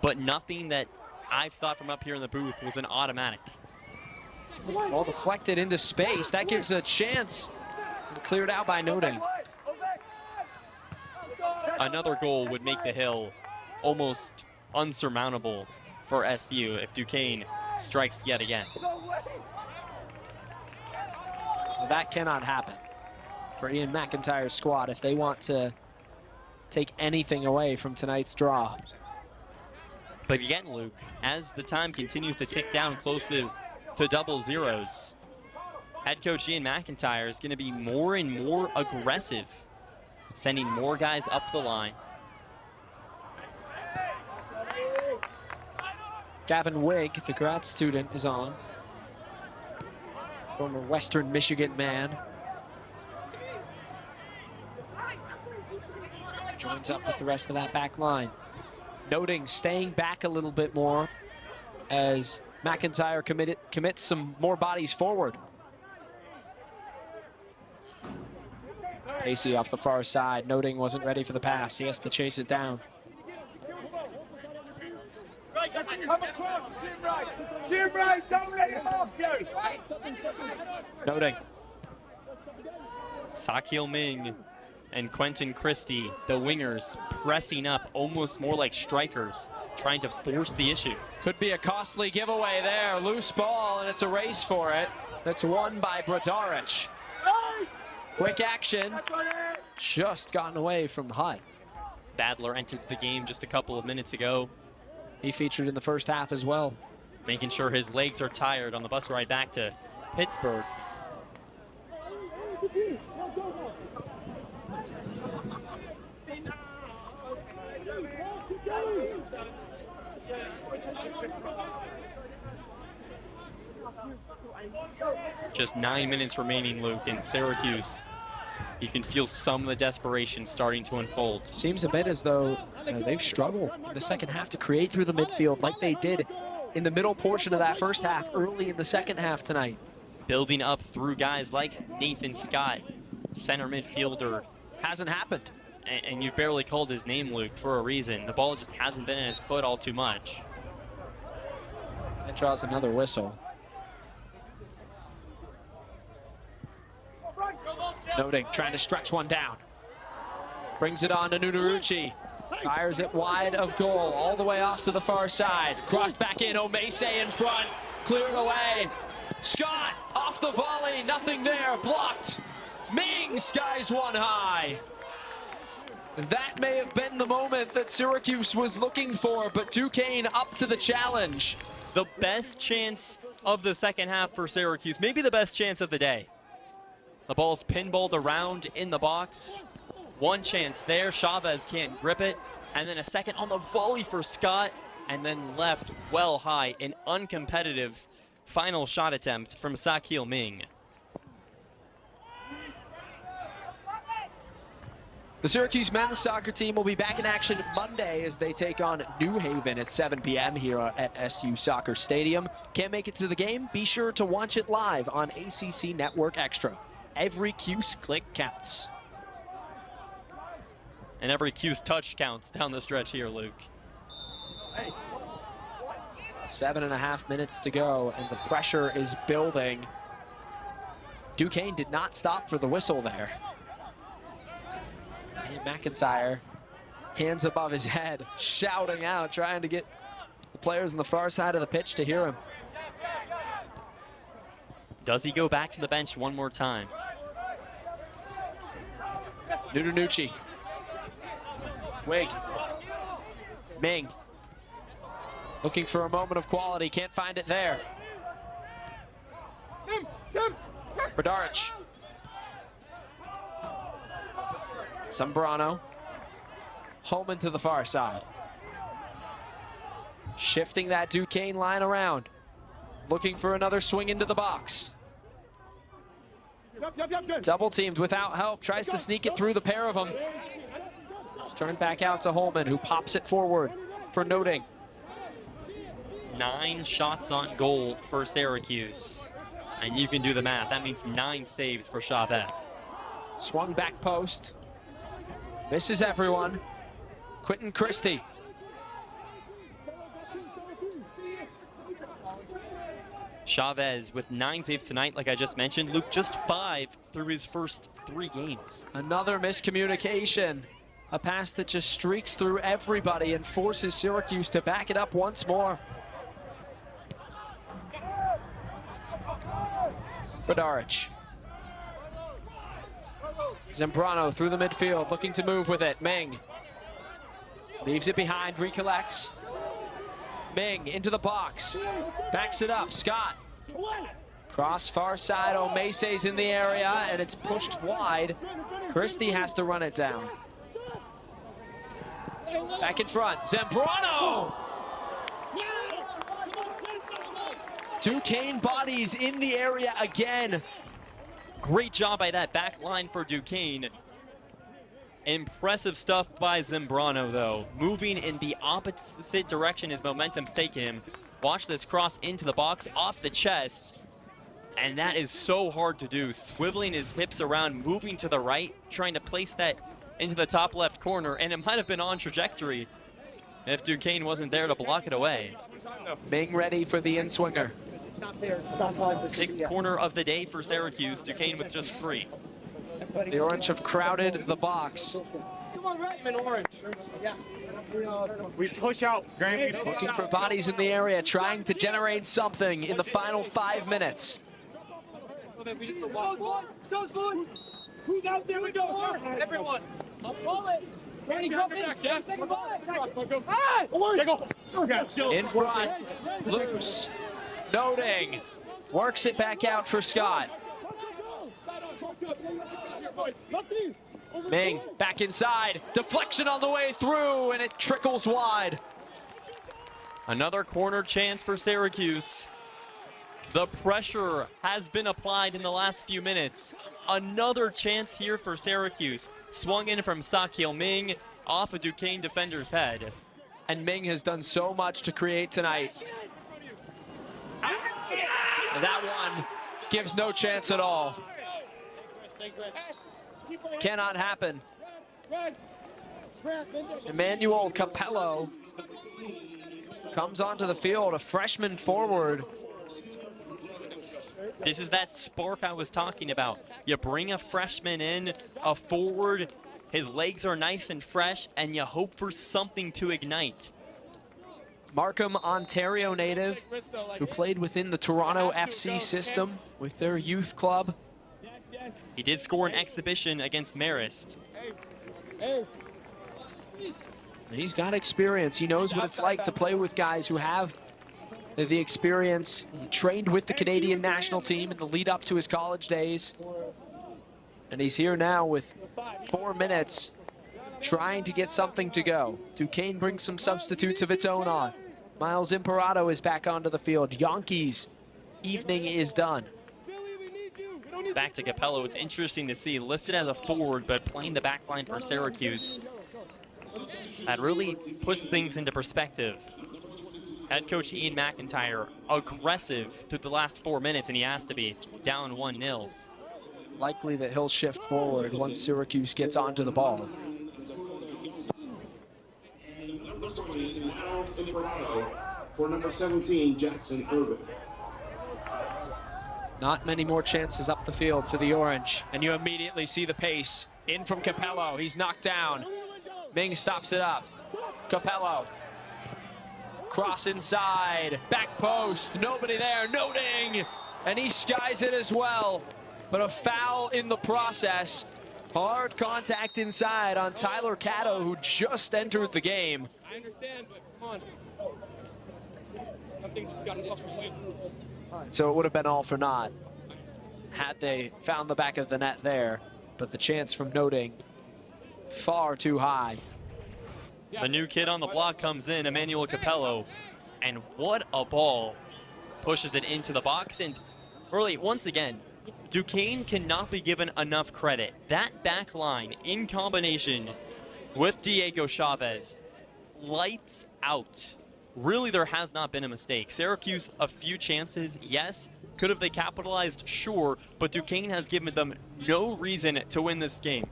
but nothing that I've thought from up here in the booth was an automatic. Ball deflected into space. That gives a chance. Cleared out by Noding. Another goal would make the hill almost unsurmountable for SU if Duquesne strikes yet again. That cannot happen for Ian McIntyre's squad if they want to take anything away from tonight's draw. But again, Luke, as the time continues to tick down close to double zeros, head coach Ian McIntyre is going to be more and more aggressive, sending more guys up the line. Gavin Wigg, the grad student, is on. Former Western Michigan man. Joins up with the rest of that back line. Noting staying back a little bit more as McIntyre commits some more bodies forward. Pacey off the far side. Noting wasn't ready for the pass. He has to chase it down. Noting. Sakil Ming and Quentin Christie, the wingers, pressing up almost more like strikers, trying to force the issue. Could be a costly giveaway there. Loose ball, and it's a race for it. That's won by Brodaric. Quick action. Just gotten away from Hutt. Badler entered the game just a couple of minutes ago. He featured in the first half as well. Making sure his legs are tired on the bus ride back to Pittsburgh. Just 9 minutes remaining, Luke, in Syracuse. You can feel some of the desperation starting to unfold. Seems a bit as though they've struggled in the second half to create through the midfield like they did in the middle portion of that first half, early in the second half tonight. Building up through guys like Nathan Scott, center midfielder. Hasn't happened. And you've barely called his name, Luke, for a reason. The ball just hasn't been in his foot all too much. That draws another whistle. Noting, trying to stretch one down. Brings it on to Nunarucci. Fires it wide of goal, all the way off to the far side. Crossed back in, Omese in front. Cleared away. Scott off the volley, nothing there, blocked. Ming skies one high. That may have been the moment that Syracuse was looking for, but Duquesne up to the challenge. The best chance of the second half for Syracuse, maybe the best chance of the day. The ball's pinballed around in the box. One chance there, Chavez can't grip it. And then a second on the volley for Scott, and then left well high. An uncompetitive final shot attempt from Sakil Ming. The Syracuse men's soccer team will be back in action Monday as they take on New Haven at 7 p.m. here at SU Soccer Stadium. Can't make it to the game? Be sure to watch it live on ACC Network Extra. Every Cuse click counts. And every Cuse touch counts down the stretch here, Luke. 7.5 minutes to go, and the pressure is building. Duquesne did not stop for the whistle there. And McIntyre, hands above his head, shouting out, trying to get the players on the far side of the pitch to hear him. Does he go back to the bench one more time? Nunanucci. Wig. Ming. Looking for a moment of quality, can't find it there. Brodaric. Zambrano. Holman to the far side. Shifting that Duquesne line around. Looking for another swing into the box. Double teamed without help. Tries to sneak it through the pair of them. It's turned back out to Holman, who pops it forward for Noding. 9 shots on goal for Syracuse. And you can do the math. That means 9 saves for Chavez. Swung back post. Misses everyone. Quentin Christie. Chavez with 9 saves tonight, like I just mentioned. Luke, just 5 through his first 3 games. Another miscommunication. A pass that just streaks through everybody and forces Syracuse to back it up once more. Bedaric. Zambrano through the midfield, looking to move with it. Ming leaves it behind, recollects. Ming into the box, backs it up. Scott. Cross far side, Omese's in the area, and it's pushed wide. Christie has to run it down. Back in front, Zambrano! Duquesne bodies in the area again. Great job by that back line for Duquesne. Impressive stuff by Zambrano, though. Moving in the opposite direction his momentum's taken him. Watch this cross into the box, off the chest. And that is so hard to do. Swiveling his hips around, moving to the right, trying to place that into the top left corner. And it might have been on trajectory if Duquesne wasn't there to block it away. Ming ready for the in-swinger. 6th corner of the day for Syracuse. Duquesne with just 3. The Orange have crowded the box. We push out, Grant. Looking for bodies in the area, trying to generate something in the final 5 minutes. Who's out there? We go. Everyone. I'll call it. Randy, go back. In front, loose. Noding works it back out for Scott. Ming back inside, deflection on the way through, and it trickles wide. Another corner chance for Syracuse. The pressure has been applied in the last few minutes. Another chance here for Syracuse. Swung in from Sakil Ming off a Duquesne defender's head. And Ming has done so much to create tonight. That one gives no chance at all. Cannot happen. Emmanuel Capello comes onto the field, a freshman forward. This is that spark I was talking about. You bring a freshman in, a forward, his legs are nice and fresh, and you hope for something to ignite. Markham, Ontario native, who played within the Toronto FC system with their youth club. He did score an exhibition against Marist. He's got experience. He knows what it's like to play with guys who have the experience. He trained with the Canadian national team in the lead up to his college days. And he's here now with 4 minutes trying to get something to go. Duquesne brings some substitutes of its own on. Miles Imperato is back onto the field. Yankees' evening is done. Back to Capello. It's interesting to see, listed as a forward, but playing the back line for Syracuse. That really puts things into perspective. Head coach Ian McIntyre, aggressive through the last 4 minutes, and he has to be down 1-0. Likely that he'll shift forward once Syracuse gets onto the ball. And number 20, Miles Imperato for number 17, Jackson Irvin. Not many more chances up the field for the Orange. And you immediately see the pace. In from Capello. He's knocked down. Ming stops it up. Capello. Cross inside. Back post. Nobody there. Noding. And he skies it as well. But a foul in the process. Hard contact inside on Tyler Cato, who just entered the game. I understand, but come on. Something's just got to look away. So it would have been all for naught had they found the back of the net there. But the chance from Noding far too high. The new kid on the block comes in, Emmanuel Capello. And what a ball. Pushes it into the box. And really, once again, Duquesne cannot be given enough credit. That back line in combination with Diego Chavez. Lights out. Really, there has not been a mistake. Syracuse, a few chances, yes. Could have they capitalized? Sure. But Duquesne has given them no reason to win this game.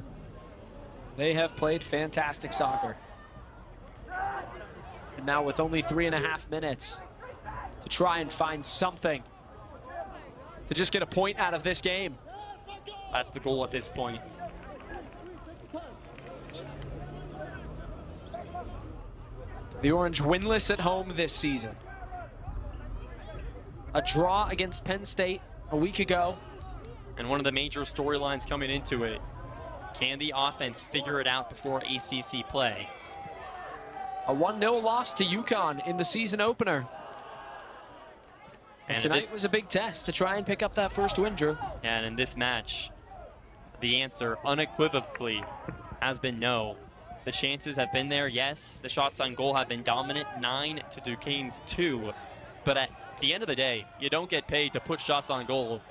They have played fantastic soccer. And now with only 3.5 minutes to try and find something to just get a point out of this game. That's the goal at this point. The Orange winless at home this season. A draw against Penn State a week ago. And one of the major storylines coming into it, can the offense figure it out before ACC play? A 1-0 loss to UConn in the season opener. And tonight was a big test to try and pick up that first win, Drew. And in this match, the answer unequivocally has been no. The chances have been there, yes. The shots on goal have been dominant, 9 to Duquesne's 2. But at the end of the day, you don't get paid to put shots on goal.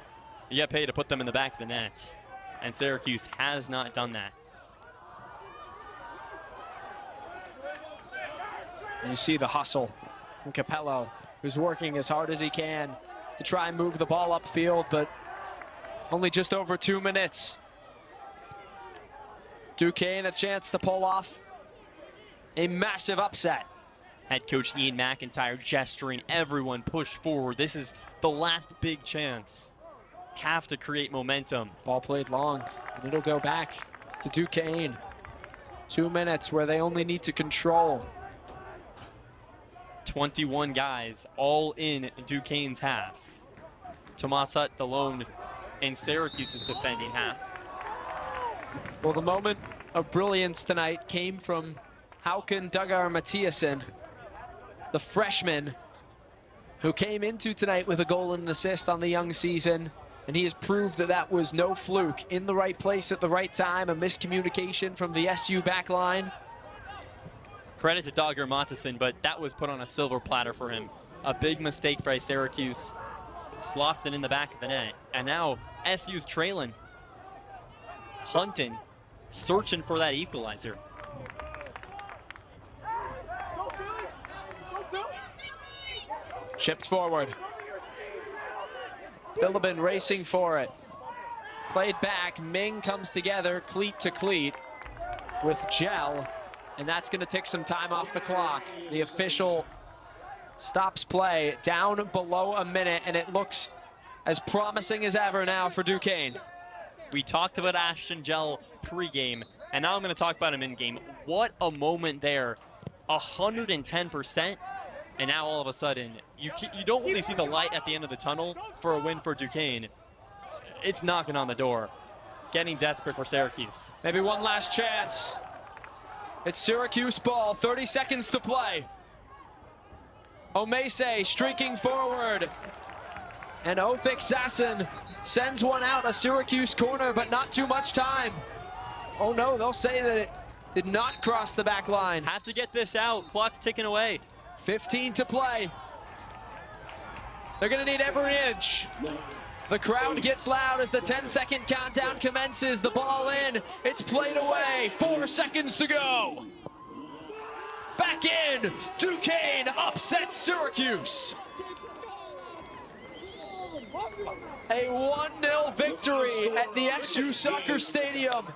You get paid to put them in the back of the net. And Syracuse has not done that. And you see the hustle from Capello, who's working as hard as he can to try and move the ball upfield, but only just over 2 minutes. Duquesne a chance to pull off a massive upset. Head coach Ian McIntyre gesturing everyone push forward. This is the last big chance. Have to create momentum. Ball played long, and it'll go back to Duquesne. 2 minutes where they only need to control. 21 guys all in Duquesne's half. Tomas Hutt, the lone in Syracuse's defending half. Well, the moment of brilliance tonight came from Håkan Duggar Mathiasen, the freshman who came into tonight with a goal and an assist on the young season. And he has proved that that was no fluke. In the right place at the right time, a miscommunication from the SU back line. Credit to Duggar Mathiasen, but that was put on a silver platter for him. A big mistake by Syracuse. Slots it in the back of the net. And now SU's trailing. Hunting, searching for that equalizer. Chipped forward. Bilibin racing for it. Played back. Ming comes together, cleat to cleat with Gel. And that's going to take some time off the clock. The official stops play down below a minute, and it looks as promising as ever now for Duquesne. We talked about Ashton Gel pregame, and now I'm going to talk about him in-game. What a moment there. 110%, and now all of a sudden, you don't really see the light at the end of the tunnel for a win for Duquesne. It's knocking on the door. Getting desperate for Syracuse. Maybe one last chance. It's Syracuse ball, 30 seconds to play. Omese streaking forward. And Othik Sasson sends one out, a Syracuse corner, but not too much time. Oh no, they'll say that it did not cross the back line. Have to get this out, clock's ticking away. 15 to play. They're gonna need every inch. The crowd gets loud as the 10-second countdown commences. The ball in, it's played away. 4 seconds to go. Back in, Duquesne upsets Syracuse. A 1-0 victory at the SU Soccer Stadium.